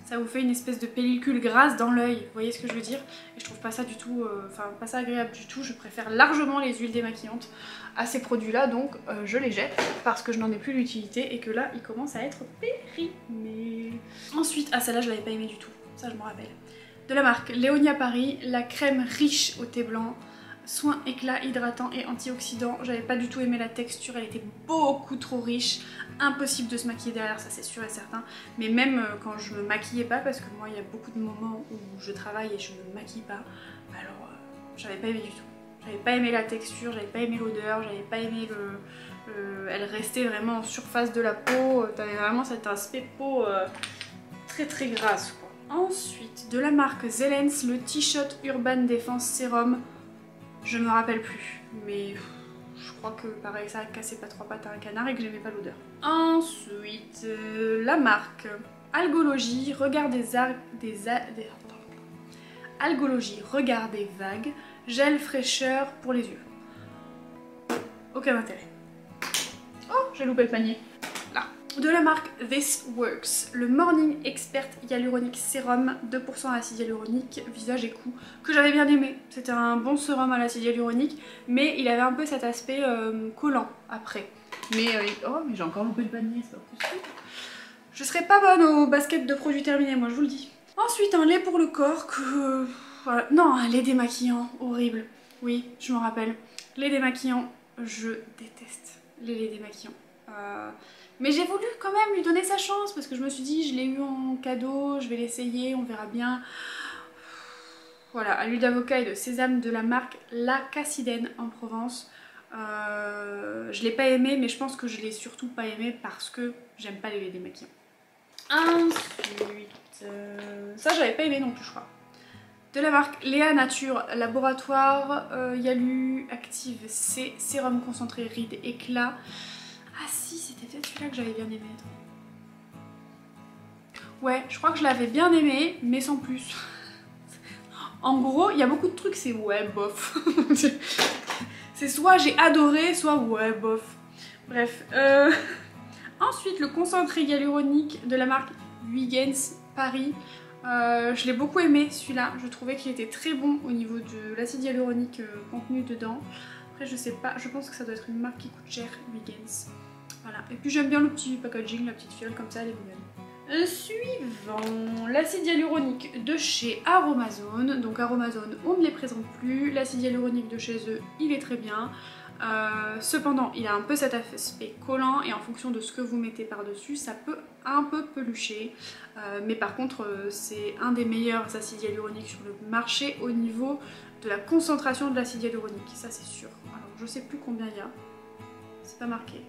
[SPEAKER 1] ça vous fait une espèce de pellicule grasse dans l'œil, vous voyez ce que je veux dire? Et je trouve pas ça du tout, enfin pas ça agréable du tout. Je préfère largement les huiles démaquillantes à ces produits là, donc je les jette parce que je n'en ai plus l'utilité et que là ils commencent à être périmés. Ensuite, ah celle-là je l'avais pas aimée du tout, ça je me rappelle. De la marque Léonia Paris, la crème riche au thé blanc, soin éclat, hydratant et antioxydant. J'avais pas du tout aimé la texture, elle était beaucoup trop riche, impossible de se maquiller derrière, ça c'est sûr et certain. Mais même quand je me maquillais pas, parce que moi il y a beaucoup de moments où je travaille et je me maquille pas, alors j'avais pas aimé du tout. J'avais pas aimé la texture, j'avais pas aimé l'odeur, j'avais pas aimé elle restait vraiment en surface de la peau, t'avais vraiment cet aspect peau très très grasse quoi. Ensuite, de la marque Zelens, le T-Shot Urban Defense Serum. Je me rappelle plus, mais je crois que pareil ça cassait pas trois pattes à un canard et que j'aimais pas l'odeur. Ensuite, la marque Algologie, Regard Algologie, Regard des vagues, gel fraîcheur pour les yeux. Aucun intérêt. Oh, j'ai loupé le panier. Là. De la marque This Works, le Morning Expert Hyaluronic Sérum, 2% acide hyaluronique, visage et cou, que j'avais bien aimé. C'était un bon sérum à l'acide hyaluronique, mais il avait un peu cet aspect collant après. Mais oh, mais j'ai encore loupé le panier, c'est pas possible. Je serais pas bonne aux baskets de produits terminés, moi je vous le dis. Ensuite, un lait pour le corps que... voilà. Non, un lait démaquillant, horrible. Oui, je me rappelle. Lait démaquillant, je déteste les laits démaquillants. Mais j'ai voulu quand même lui donner sa chance parce que je me suis dit je l'ai eu en cadeau, je vais l'essayer, on verra bien. Voilà, à l'huile d'avocat et de sésame de la marque La Cassidène en Provence. Je l'ai pas aimé, mais je pense que je l'ai surtout pas aimé parce que j'aime pas les laits démaquillants. Ensuite, ça j'avais pas aimé non plus je crois. De la marque Léa Nature Laboratoire Yalu Active C, sérum concentré rides éclat. Ah si, c'était peut-être celui-là que j'avais bien aimé. Ouais, je crois que je l'avais bien aimé, mais sans plus. En gros, il y a beaucoup de trucs, c'est ouais, bof. C'est soit j'ai adoré, soit ouais, bof. Bref. Ensuite, le concentré hyaluronique de la marque Huygens Paris. Je l'ai beaucoup aimé celui-là. Je trouvais qu'il était très bon au niveau de l'acide hyaluronique contenu dedans. Après, je sais pas, je pense que ça doit être une marque qui coûte cher, Huygens. Voilà. Et puis j'aime bien le petit packaging, la petite fiole comme ça, elle est mignonne. Suivant, l'acide hyaluronique de chez Aromazone. Donc Aromazone, on ne les présente plus. L'acide hyaluronique de chez eux, il est très bien. Cependant, il a un peu cet aspect collant et en fonction de ce que vous mettez par-dessus, ça peut un peu pelucher. Mais par contre, c'est un des meilleurs acides hyaluroniques sur le marché au niveau de la concentration de l'acide hyaluronique. Ça, c'est sûr. Alors, je sais plus combien il y a. C'est pas marqué.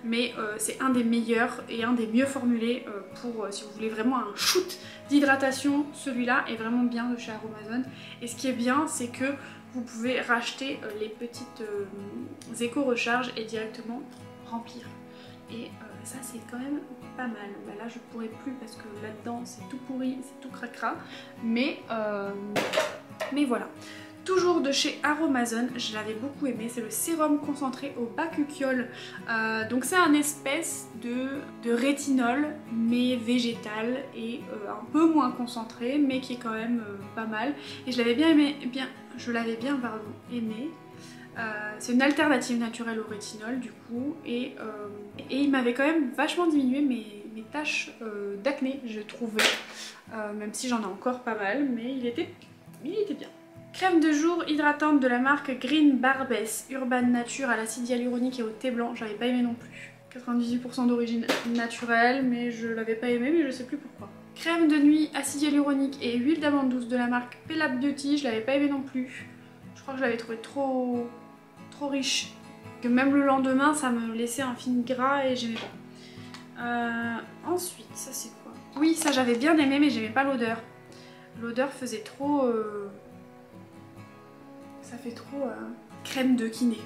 [SPEAKER 1] Mais c'est un des meilleurs et un des mieux formulés pour si vous voulez vraiment un shoot d'hydratation. Celui-là est vraiment bien de chez Aromazone et ce qui est bien c'est que vous pouvez racheter les petites éco-recharges et directement remplir et ça c'est quand même pas mal. Bah, là je pourrais plus parce que là-dedans c'est tout pourri, c'est tout cracra, mais voilà. Toujours de chez Aromazone, je l'avais beaucoup aimé, c'est le sérum concentré au bakuchiol. Donc c'est un espèce de rétinol mais végétal et un peu moins concentré mais qui est quand même pas mal. Et je l'avais bien aimé, c'est une alternative naturelle au rétinol du coup et il m'avait quand même vachement diminué mes taches d'acné je trouvais, même si j'en ai encore pas mal mais il était bien. Crème de jour hydratante de la marque Green Barbess Urban Nature à l'acide hyaluronique et au thé blanc, j'avais pas aimé non plus. 98% d'origine naturelle, mais je l'avais pas aimé, mais je sais plus pourquoi. Crème de nuit acide hyaluronique et huile d'amande douce de la marque Pella Beauty, je l'avais pas aimé non plus. Je crois que je l'avais trouvé trop riche. Que même le lendemain, ça me laissait un film gras et j'aimais pas. Ensuite, ça c'est quoi? Oui, ça j'avais bien aimé, mais j'aimais pas l'odeur. L'odeur faisait trop... Ça fait trop crème de kiné,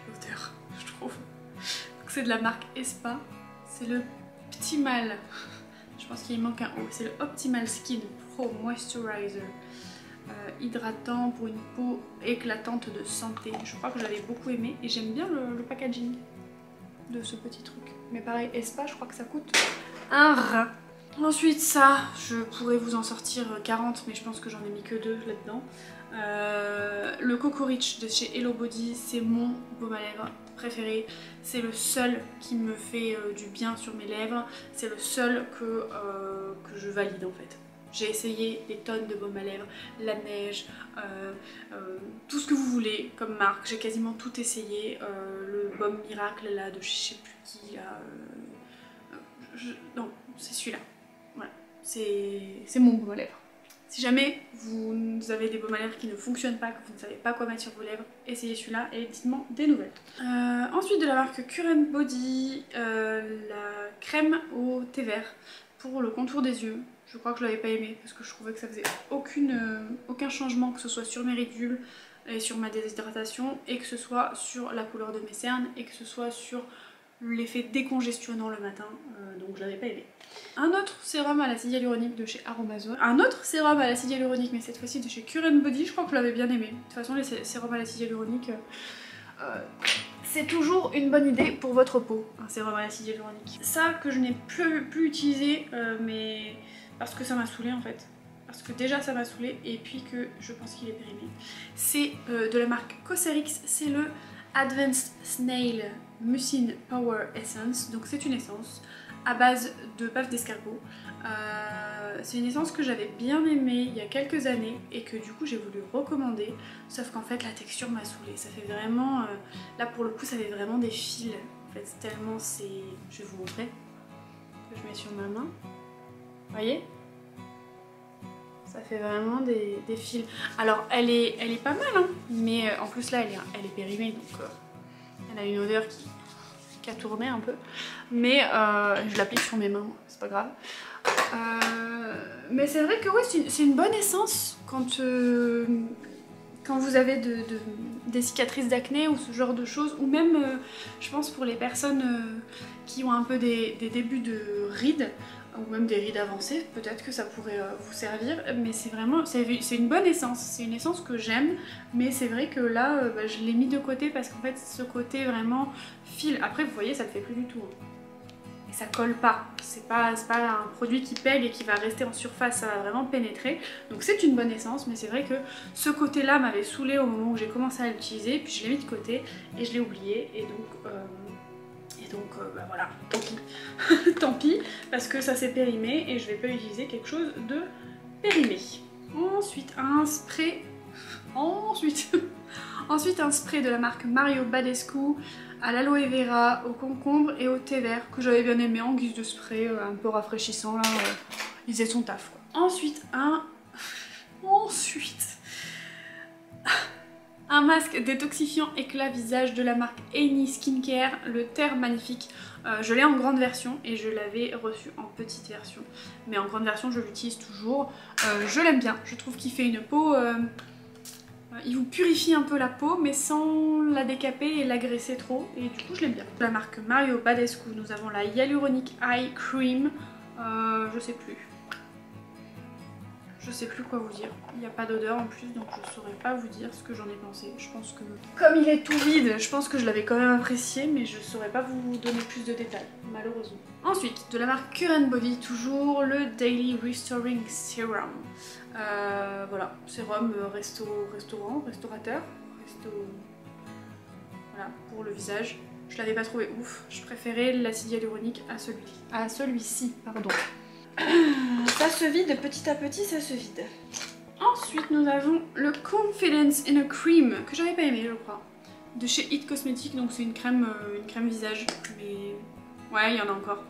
[SPEAKER 1] l'odeur, je trouve. C'est de la marque Espa, c'est le petit mal. Je Je pense qu'il manque un O. C'est le Optimal Skin Pro Moisturizer. Hydratant pour une peau éclatante de santé. Je crois que j'avais beaucoup aimé et j'aime bien le packaging de ce petit truc. Mais pareil, Espa, je crois que ça coûte un rein. Ensuite ça, je pourrais vous en sortir 40 mais je pense que j'en ai mis que 2 là-dedans. Le Coco Rich de chez Hello Body, c'est mon baume à lèvres préféré. C'est le seul qui me fait du bien sur mes lèvres. C'est le seul que je valide en fait. J'ai essayé des tonnes de baume à lèvres, la neige, tout ce que vous voulez comme marque. J'ai quasiment tout essayé. Le baume miracle là de je sais plus qui là. Non, c'est celui-là. Voilà, c'est mon baume à lèvres. Si jamais vous avez des baumes à lèvres qui ne fonctionnent pas, que vous ne savez pas quoi mettre sur vos lèvres, essayez celui-là et dites-moi des nouvelles. Ensuite de la marque Current Body, la crème au thé vert pour le contour des yeux. Je crois que je l'avais pas aimé parce que je trouvais que ça faisait aucun changement, que ce soit sur mes ridules et sur ma déshydratation, et que ce soit sur la couleur de mes cernes, et que ce soit sur l'effet décongestionnant le matin, donc je l'avais pas aimé. Un autre sérum à l'acide hyaluronique de chez Aromazone. Un autre sérum à l'acide hyaluronique, mais cette fois-ci de chez Current Body, je crois que je l'avais bien aimé. De toute façon, les sérums à l'acide hyaluronique, c'est toujours une bonne idée pour votre peau, un sérum à l'acide hyaluronique. Ça que je n'ai plus utilisé, mais parce que ça m'a saoulé en fait. Parce que déjà ça m'a saoulé et puis que je pense qu'il est périmé. C'est de la marque Cosrx, c'est le Advanced Snail Mucin Power Essence. Donc c'est une essence à base de bave d'escargot. C'est une essence que j'avais bien aimée il y a quelques années et que du coup j'ai voulu recommander. Sauf qu'en fait la texture m'a saoulée. Ça fait vraiment... là pour le coup ça fait vraiment des fils. En fait tellement c'est... Je vais vous montrer. Que je mets sur ma main. Vous voyez? Ça fait vraiment des fils. Alors elle est pas mal hein, mais en plus là elle est périmée donc elle a une odeur qui a tourné un peu. Mais je l'applique sur mes mains, c'est pas grave. Mais c'est vrai que ouais, c'est une bonne essence quand vous avez des cicatrices d'acné ou ce genre de choses, ou même je pense pour les personnes qui ont un peu des débuts de rides, ou même des rides avancées, peut-être que ça pourrait vous servir, mais c'est vraiment, c'est une bonne essence, c'est une essence que j'aime, mais c'est vrai que là, je l'ai mis de côté parce qu'en fait, ce côté vraiment fil, après vous voyez, ça ne le fait plus du tout. Hein. Et ça colle pas, c'est pas un produit qui pèle et qui va rester en surface, ça va vraiment pénétrer, donc c'est une bonne essence, mais c'est vrai que ce côté-là m'avait saoulée au moment où j'ai commencé à l'utiliser, puis je l'ai mis de côté et je l'ai oublié, et donc voilà, tant pis. Tant pis, parce que ça s'est périmé et je vais pas utiliser quelque chose de périmé. Ensuite, un spray. Ensuite, un spray de la marque Mario Badescu à l'aloe vera, au concombre et au thé vert que j'avais bien aimé en guise de spray, un peu rafraîchissant là. Il faisait son taf quoi. Ensuite, un masque détoxifiant éclat visage de la marque Any Skincare, le Terre Magnifique. Je l'ai en grande version et je l'avais reçu en petite version. Mais en grande version, je l'utilise toujours. Je l'aime bien. Je trouve qu'il fait une peau... il vous purifie un peu la peau, mais sans la décaper et l'agresser trop. Et du coup, je l'aime bien. De la marque Mario Badescu, nous avons la Hyaluronic Eye Cream. Je sais plus. Je sais plus quoi vous dire, il n'y a pas d'odeur en plus donc je saurais pas vous dire ce que j'en ai pensé. Je pense que, comme il est tout vide, je pense que je l'avais quand même apprécié mais je saurais pas vous donner plus de détails, malheureusement. Ensuite, de la marque Current Body, toujours le Daily Restoring Serum. Voilà, sérum restaurateur, voilà, pour le visage. Je l'avais pas trouvé ouf, je préférais l'acide hyaluronique à celui-ci, pardon. Ça se vide petit à petit, ça se vide. Ensuite, nous avons le Confidence in a Cream, que j'avais pas aimé, je crois, de chez It Cosmetics. Donc c'est une crème visage, mais ouais, il y en a encore.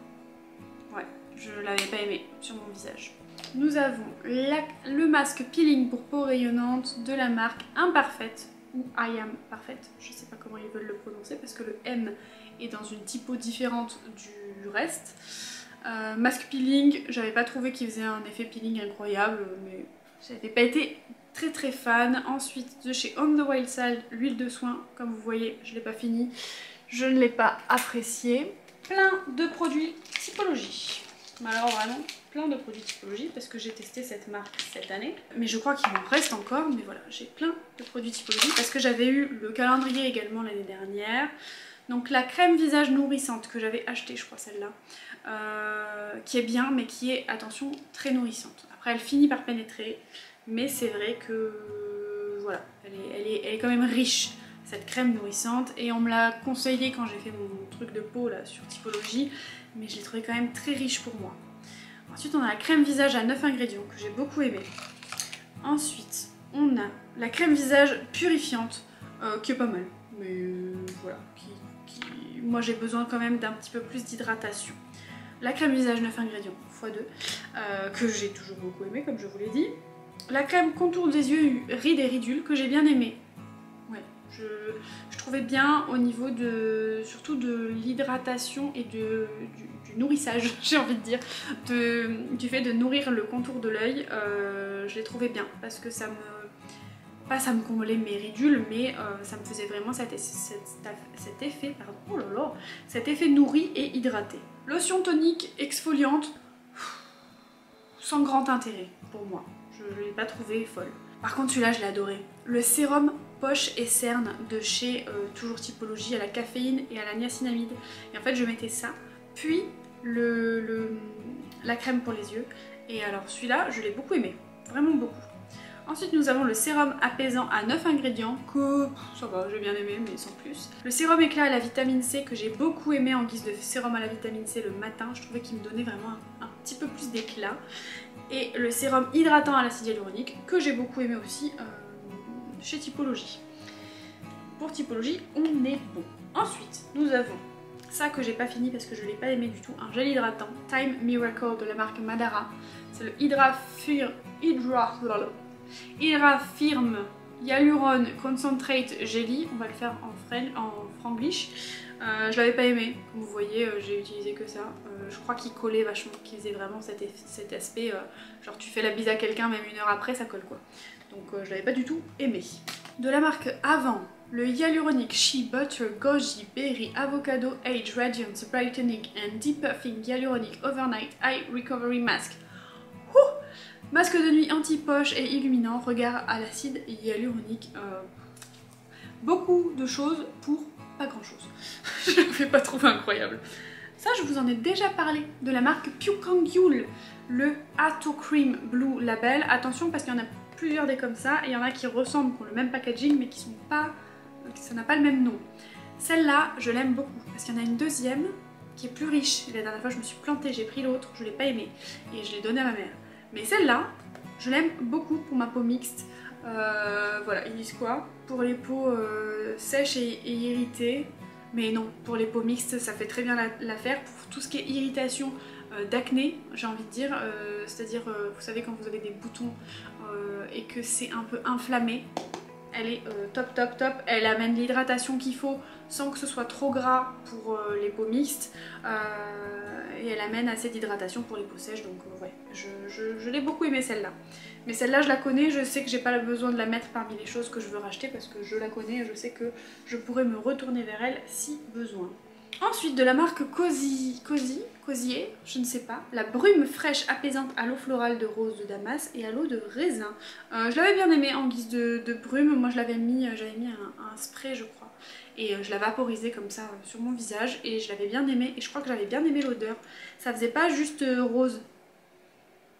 [SPEAKER 1] Ouais, je l'avais pas aimé sur mon visage. Nous avons le masque peeling pour peau rayonnante de la marque Imparfaite, ou I Am Parfaite, je sais pas comment ils veulent le prononcer parce que le M est dans une typo différente du reste. Masque peeling, j'avais pas trouvé qu'il faisait un effet peeling incroyable, mais j'avais pas été très fan. Ensuite, de chez On The Wild Side, l'huile de soin, comme vous voyez, je l'ai pas fini, je ne l'ai pas apprécié. Plein de produits typologie. Mais alors vraiment plein de produits Typologie parce que j'ai testé cette marque cette année. Mais je crois qu'il m'en reste encore, mais voilà, j'ai plein de produits Typologie parce que j'avais eu le calendrier également l'année dernière. Donc la crème visage nourrissante que j'avais achetée, je crois celle-là, qui est bien mais qui est, attention, très nourrissante. Après elle finit par pénétrer, mais c'est vrai que voilà, elle est quand même riche, cette crème nourrissante, et on me l'a conseillé quand j'ai fait mon truc de peau là sur Typologie, mais je l'ai trouvé quand même très riche pour moi. Ensuite on a la crème visage à 9 ingrédients que j'ai beaucoup aimé. Ensuite on a la crème visage purifiante qui est pas mal, mais voilà, moi j'ai besoin quand même d'un petit peu plus d'hydratation. La crème visage 9 ingrédients x2 que j'ai toujours beaucoup aimé comme je vous l'ai dit. La crème contour des yeux rides et ridules que j'ai bien aimé. Ouais, je trouvais bien au niveau de surtout de l'hydratation et du nourrissage, j'ai envie de dire, du fait de nourrir le contour de l'œil. Je l'ai trouvé bien parce que ça me comblait mes ridules, mais ça me faisait vraiment cet effet, pardon, oh là là, cet effet nourri et hydraté. Lotion tonique exfoliante, sans grand intérêt pour moi. Je ne l'ai pas trouvé folle. Par contre celui-là je l'ai adoré. Le sérum poche et cerne de chez toujours Typologie à la caféine et à la niacinamide. Et en fait je mettais ça, puis la crème pour les yeux. Et alors celui-là je l'ai beaucoup aimé, vraiment beaucoup. Ensuite nous avons le sérum apaisant à 9 ingrédients que ça va, j'ai bien aimé mais sans plus. Le sérum éclat à la vitamine C que j'ai beaucoup aimé en guise de sérum à la vitamine C le matin. Je trouvais qu'il me donnait vraiment un petit peu plus d'éclat. Et le sérum hydratant à l'acide hyaluronique que j'ai beaucoup aimé aussi chez Typologie. Pour Typologie on est bon. Ensuite nous avons ça que j'ai pas fini parce que je l'ai pas aimé du tout, un gel hydratant Time Miracle de la marque Madara. C'est le Hydra-Firm Hyaluron Concentrate Jelly. On va le faire en franglish. Je l'avais pas aimé, comme vous voyez, j'ai utilisé que ça. Je crois qu'il collait vachement, qu'il faisait vraiment cet aspect, genre tu fais la bise à quelqu'un, même une heure après, ça colle quoi. Donc je l'avais pas du tout aimé. De la marque Avant, le Hyaluronic Shea Butter Goji Berry Avocado Age Radiance Brightening and Depuffing Hyaluronic Overnight Eye Recovery Mask. Masque de nuit anti-poche et illuminant, regard à l'acide hyaluronique. Beaucoup de choses pour pas grand chose. Je ne vais pas trouver incroyable. Ça, je vous en ai déjà parlé, de la marque Pukangyul, le Ato Cream Blue Label. Attention parce qu'il y en a plusieurs des comme ça, et il y en a qui ressemblent, qui ont le même packaging, mais qui sont pas, ça n'a pas le même nom. Celle-là, je l'aime beaucoup, parce qu'il y en a une deuxième qui est plus riche. La dernière fois, je me suis plantée, j'ai pris l'autre, je l'ai pas aimée, et je l'ai donnée à ma mère. Mais celle-là, je l'aime beaucoup pour ma peau mixte. Voilà, ils disent quoi? Pour les peaux sèches et irritées. Mais non, pour les peaux mixtes, ça fait très bien l'affaire. Pour tout ce qui est irritation d'acné, j'ai envie de dire, c'est-à-dire, vous savez, quand vous avez des boutons et que c'est un peu inflammé, elle est top top top. Elle amène l'hydratation qu'il faut sans que ce soit trop gras pour les peaux mixtes. Et elle amène assez d'hydratation pour les peaux sèches, donc ouais, je l'ai beaucoup aimé celle-là. Mais celle-là je la connais, je sais que j'ai pas besoin de la mettre parmi les choses que je veux racheter parce que je la connais et je sais que je pourrais me retourner vers elle si besoin. Ensuite de la marque Cosier, je ne sais pas, la brume fraîche apaisante à l'eau florale de rose de Damas et à l'eau de raisin. Je l'avais bien aimé en guise de brume, moi je l'avais mis, j'avais mis un spray je crois. Et je l'ai vaporisé comme ça sur mon visage et je l'avais bien aimé et je crois que j'avais bien aimé l'odeur. Ça faisait pas juste rose.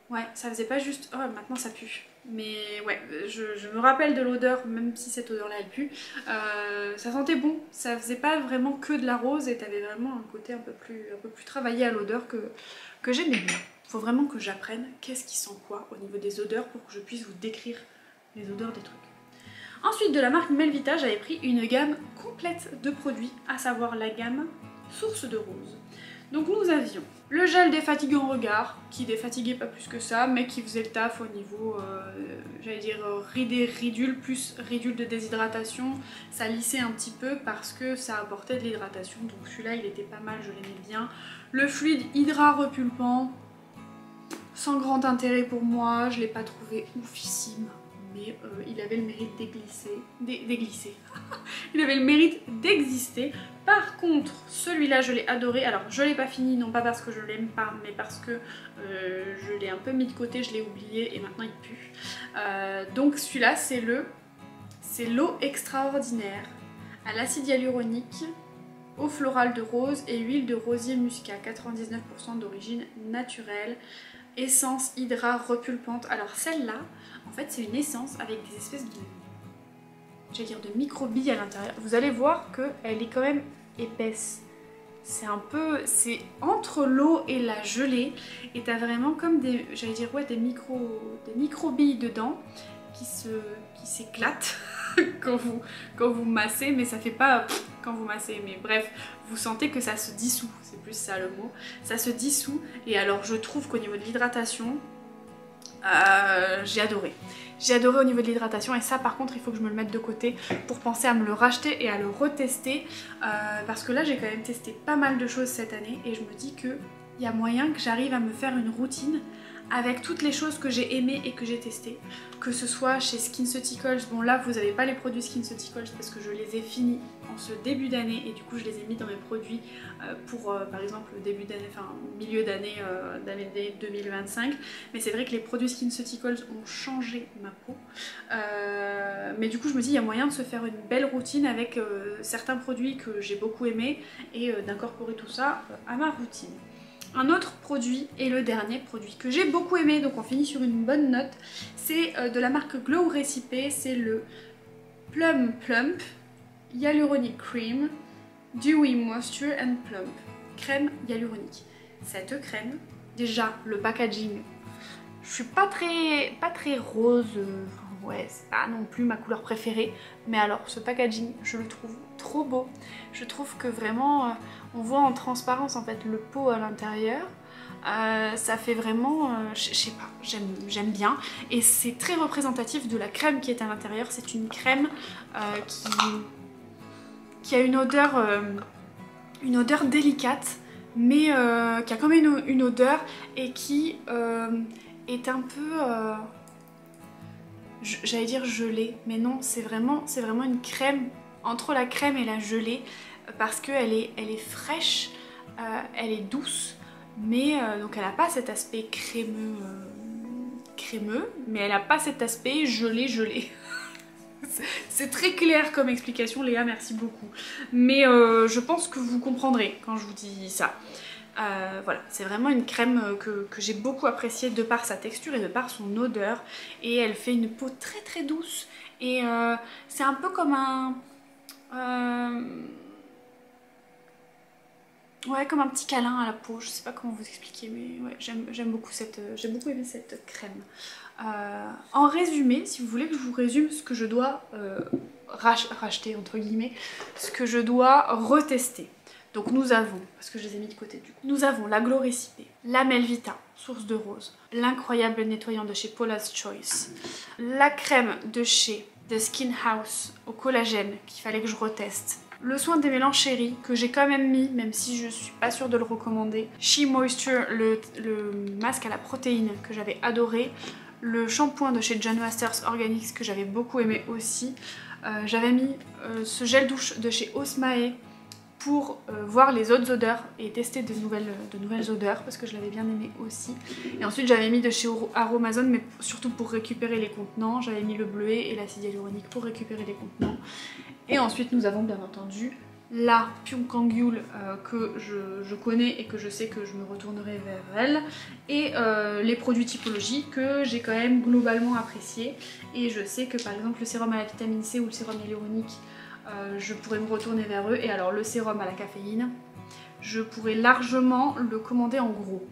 [SPEAKER 1] Ouais, ça faisait pas juste... Oh, maintenant ça pue. Mais ouais, je me rappelle de l'odeur, même si cette odeur-là elle pue. Ça sentait bon, ça faisait pas vraiment que de la rose et t'avais vraiment un côté un peu plus travaillé à l'odeur que j'aimais bien. Faut vraiment que j'apprenne qu'est-ce qui sent quoi au niveau des odeurs pour que je puisse vous décrire les odeurs des trucs. Ensuite de la marque Melvita, j'avais pris une gamme complète de produits, à savoir la gamme Source de Rose. Donc nous avions le gel défatigant regard, qui défatiguait pas plus que ça, mais qui faisait le taf au niveau, j'allais dire, rides et ridules, plus ridules de déshydratation. Ça lissait un petit peu parce que ça apportait de l'hydratation, donc celui-là il était pas mal, je l'aimais bien. Le fluide Hydra repulpant, sans grand intérêt pour moi, je l'ai pas trouvé oufissime. mais il avait le mérite d'églisser. Il avait le mérite d'exister. Par contre, celui-là, je l'ai adoré. Alors, je l'ai pas fini, non pas parce que je l'aime pas, mais parce que je l'ai un peu mis de côté, je l'ai oublié et maintenant il pue. Donc celui-là, c'est l'eau extraordinaire à l'acide hyaluronique, eau florale de rose et huile de rosier muscat, 99% d'origine naturelle. Essence hydra repulpante. Alors celle-là, en fait, c'est une essence avec des espèces de microbilles à l'intérieur. Vous allez voir qu'elle est quand même épaisse. C'est un peu, c'est entre l'eau et la gelée, et t'as vraiment comme des, j'allais dire ouais, des microbilles dedans qui s'éclatent quand vous massez, mais ça fait pas quand vous massez, mais bref, vous sentez que ça se dissout, c'est plus ça le mot, ça se dissout. Et alors je trouve qu'au niveau de l'hydratation, j'ai adoré. J'ai adoré au niveau de l'hydratation, et ça par contre il faut que je me le mette de côté pour penser à me le racheter et à le retester, parce que là j'ai quand même testé pas mal de choses cette année et je me dis qu'il y a moyen que j'arrive à me faire une routine avec toutes les choses que j'ai aimées et que j'ai testées, que ce soit chez SkinCeuticals. Bon là vous n'avez pas les produits SkinCeuticals parce que je les ai finis en ce début d'année et du coup je les ai mis dans mes produits pour par exemple début d'année, enfin milieu d'année 2025, mais c'est vrai que les produits SkinCeuticals ont changé ma peau, mais du coup je me dis il y a moyen de se faire une belle routine avec certains produits que j'ai beaucoup aimés et d'incorporer tout ça à ma routine. Un autre produit, et le dernier produit que j'ai beaucoup aimé, donc on finit sur une bonne note, c'est de la marque Glow Recipe, c'est le Plum Plump Hyaluronic Cream Dewy Moisture and Plump, crème hyaluronique. Cette crème, déjà le packaging, je suis pas très rose, ouais, c'est pas non plus ma couleur préférée, mais alors ce packaging, je le trouve trop beau. Je trouve que vraiment, on voit en transparence en fait le pot à l'intérieur. Ça fait vraiment, je sais pas, j'aime bien. Et c'est très représentatif de la crème qui est à l'intérieur. C'est une crème qui a une odeur délicate, mais qui a quand même une odeur et qui est un peu... j'allais dire gelée, mais non, c'est vraiment une crème entre la crème et la gelée, parce qu'elle est fraîche, elle est douce, mais donc elle n'a pas cet aspect crémeux, mais elle n'a pas cet aspect gelé. C'est très clair comme explication, Léa, merci beaucoup. Mais je pense que vous comprendrez quand je vous dis ça. Voilà, c'est vraiment une crème que j'ai beaucoup appréciée de par sa texture et de par son odeur. Et elle fait une peau très très douce. Et c'est un peu comme ouais, comme un petit câlin à la peau. Je sais pas comment vous expliquer, mais ouais, j'aime beaucoup j'ai beaucoup aimé cette crème. En résumé, si vous voulez que je vous résume ce que je dois racheter entre guillemets, ce que je dois retester. Donc nous avons, parce que je les ai mis de côté du coup, nous avons la Glow Recipe, la Melvita, source de rose, l'incroyable nettoyant de chez Paula's Choice, la crème de chez The Skin House au collagène qu'il fallait que je reteste, le soin des mélanges chéri que j'ai quand même mis, même si je suis pas sûre de le recommander, She Moisture, le masque à la protéine que j'avais adoré, le shampoing de chez John Masters Organics que j'avais beaucoup aimé aussi, j'avais mis ce gel douche de chez Osmae pour voir les autres odeurs et tester de nouvelles odeurs parce que je l'avais bien aimé aussi. Et ensuite j'avais mis de chez Aromazone, mais surtout pour récupérer les contenants, j'avais mis le bleuet et l'acide hyaluronique pour récupérer les contenants. Et ensuite nous avons bien entendu la Pyongyul que je connais et que je sais que je me retournerai vers elle, et les produits typologie que j'ai quand même globalement appréciés, et je sais que par exemple le sérum à la vitamine C ou le sérum hyaluronique, je pourrais me retourner vers eux. Et alors le sérum à la caféine, je pourrais largement le commander en gros.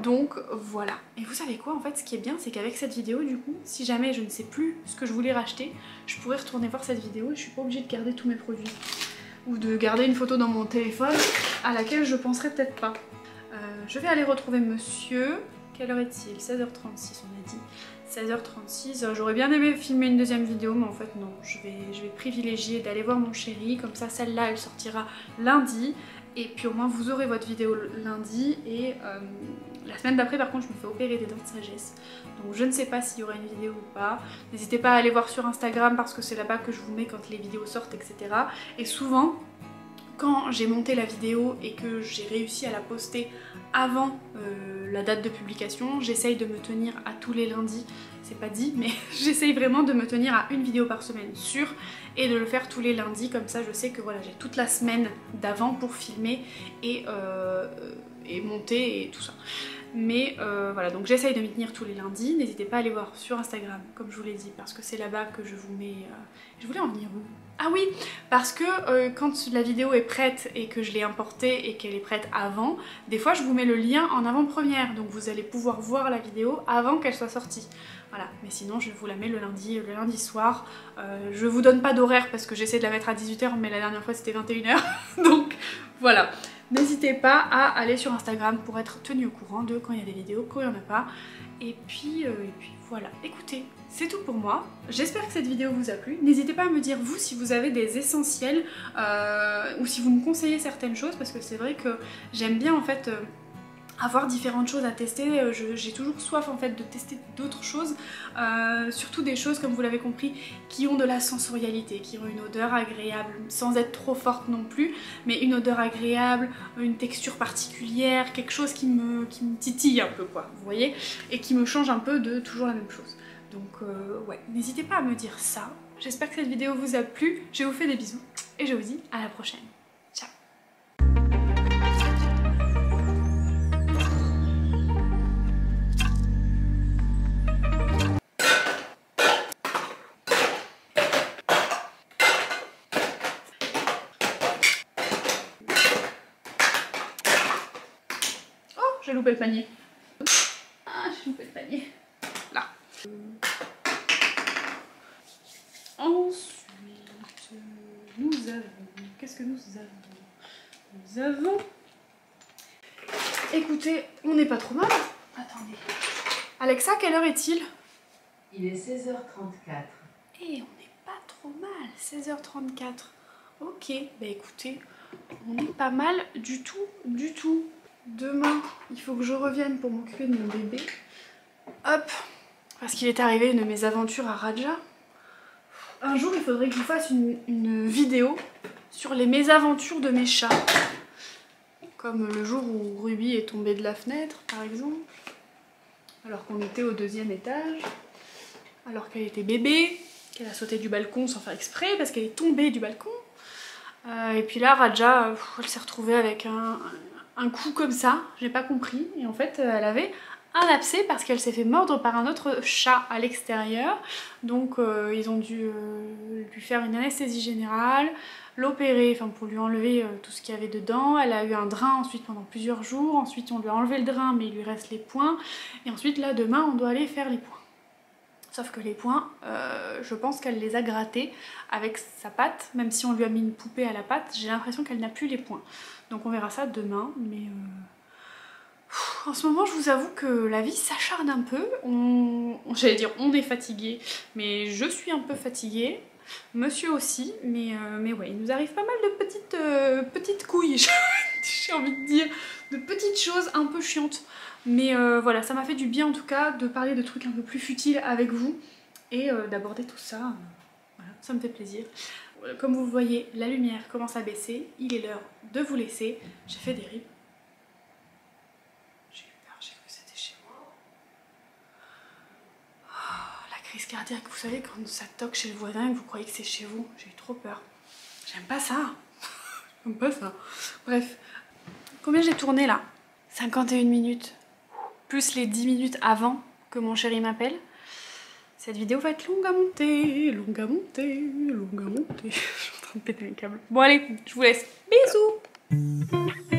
[SPEAKER 1] Donc voilà. Et vous savez quoi, en fait ce qui est bien, c'est qu'avec cette vidéo du coup, si jamais je ne sais plus ce que je voulais racheter, je pourrais retourner voir cette vidéo et je suis pas obligée de garder tous mes produits. Ou de garder une photo dans mon téléphone à laquelle je penserais peut-être pas. Je vais aller retrouver monsieur. Quelle heure est-il? 16h36 on a dit. 16h36, j'aurais bien aimé filmer une deuxième vidéo, mais en fait non, je vais privilégier d'aller voir mon chéri, comme ça celle-là elle sortira lundi, Et puis au moins vous aurez votre vidéo lundi et la semaine d'après par contre je me fais opérer des dents de sagesse. Donc je ne sais pas s'il y aura une vidéo ou pas. N'hésitez pas à aller voir sur Instagram parce que c'est là-bas que je vous mets quand les vidéos sortent, etc. Et souvent, quand j'ai monté la vidéo et que j'ai réussi à la poster avant la date de publication, j'essaye de me tenir à tous les lundis. C'est pas dit, mais j'essaye vraiment de me tenir à une vidéo par semaine sûre et de le faire tous les lundis, comme ça je sais que voilà, j'ai toute la semaine d'avant pour filmer et monter et tout ça. Mais voilà, donc j'essaye de m'y tenir tous les lundis. N'hésitez pas à aller voir sur Instagram, comme je vous l'ai dit, parce que c'est là-bas que je vous mets... Je voulais en venir où? Ah oui, parce que quand la vidéo est prête et que je l'ai importée et qu'elle est prête avant, des fois je vous mets le lien en avant-première, donc vous allez pouvoir voir la vidéo avant qu'elle soit sortie. Voilà, mais sinon je vous la mets le lundi soir. Je vous donne pas d'horaire parce que j'essaie de la mettre à 18 h, mais la dernière fois c'était 21 h. Donc voilà, n'hésitez pas à aller sur Instagram pour être tenu au courant de quand il y a des vidéos, quand il n'y en a pas. Et puis voilà, écoutez, c'est tout pour moi. J'espère que cette vidéo vous a plu. N'hésitez pas à me dire vous si vous avez des essentiels ou si vous me conseillez certaines choses, parce que c'est vrai que j'aime bien en fait avoir différentes choses à tester. J'ai toujours soif en fait de tester d'autres choses, surtout des choses, comme vous l'avez compris, qui ont de la sensorialité, qui ont une odeur agréable, sans être trop forte non plus, mais une odeur agréable, une texture particulière, quelque chose qui me titille un peu quoi, vous voyez, et qui me change un peu de toujours la même chose. Donc ouais, n'hésitez pas à me dire ça. J'espère que cette vidéo vous a plu, je vous fais des bisous et je vous dis à la prochaine. Ciao. J'ai loupé le panier. Ah, j'ai loupé le panier. Là. Ensuite, nous avons... Qu'est-ce que nous avons? Nous avons... Écoutez, on n'est pas trop mal. Attendez. Alexa, quelle heure est-il?
[SPEAKER 3] Il est 16h34.
[SPEAKER 1] Eh, on n'est pas trop mal. 16h34. Ok, bah écoutez, on n'est pas mal du tout, du tout. Demain, il faut que je revienne pour m'occuper de mon bébé. Hop, parce qu'il est arrivé une de mes aventures à Raja. Un jour, il faudrait que je vous fasse une vidéo sur les mésaventures de mes chats. Comme le jour où Ruby est tombée de la fenêtre, par exemple. Alors qu'on était au 2e étage. Alors qu'elle était bébé, qu'elle a sauté du balcon sans faire exprès, parce qu'elle est tombée du balcon. Et puis là, Raja, elle s'est retrouvée avec un coup comme ça, j'ai pas compris, et en fait elle avait un abcès parce qu'elle s'est fait mordre par un autre chat à l'extérieur, donc ils ont dû lui faire une anesthésie générale, l'opérer, enfin pour lui enlever tout ce qu'il y avait dedans. Elle a eu un drain ensuite pendant plusieurs jours, ensuite on lui a enlevé le drain mais il lui reste les poings, et ensuite là demain on doit aller faire les poings. Sauf que les poings, je pense qu'elle les a grattés avec sa patte, même si on lui a mis une poupée à la patte, j'ai l'impression qu'elle n'a plus les poings. Donc on verra ça demain, mais en ce moment je vous avoue que la vie s'acharne un peu. J'allais dire on est fatigué, mais je suis un peu fatiguée. Monsieur aussi, mais ouais, il nous arrive pas mal de petites couilles, j'ai envie de dire, de petites choses un peu chiantes. Mais voilà, ça m'a fait du bien en tout cas de parler de trucs un peu plus futiles avec vous et d'aborder tout ça. Voilà, ça me fait plaisir. Comme vous le voyez, la lumière commence à baisser, il est l'heure de vous laisser. J'ai fait des rides. J'ai eu peur, j'ai cru que c'était chez moi. Oh, la crise cardiaque, vous savez, quand ça toque chez le voisin et que vous croyez que c'est chez vous, j'ai eu trop peur. J'aime pas ça. J'aime pas ça. Bref, combien j'ai tourné là? 51 minutes. Plus les 10 minutes avant que mon chéri m'appelle. Cette vidéo va être longue à monter, longue à monter, longue à monter. Je suis en train de péter un câble. Bon allez, je vous laisse. Bisous.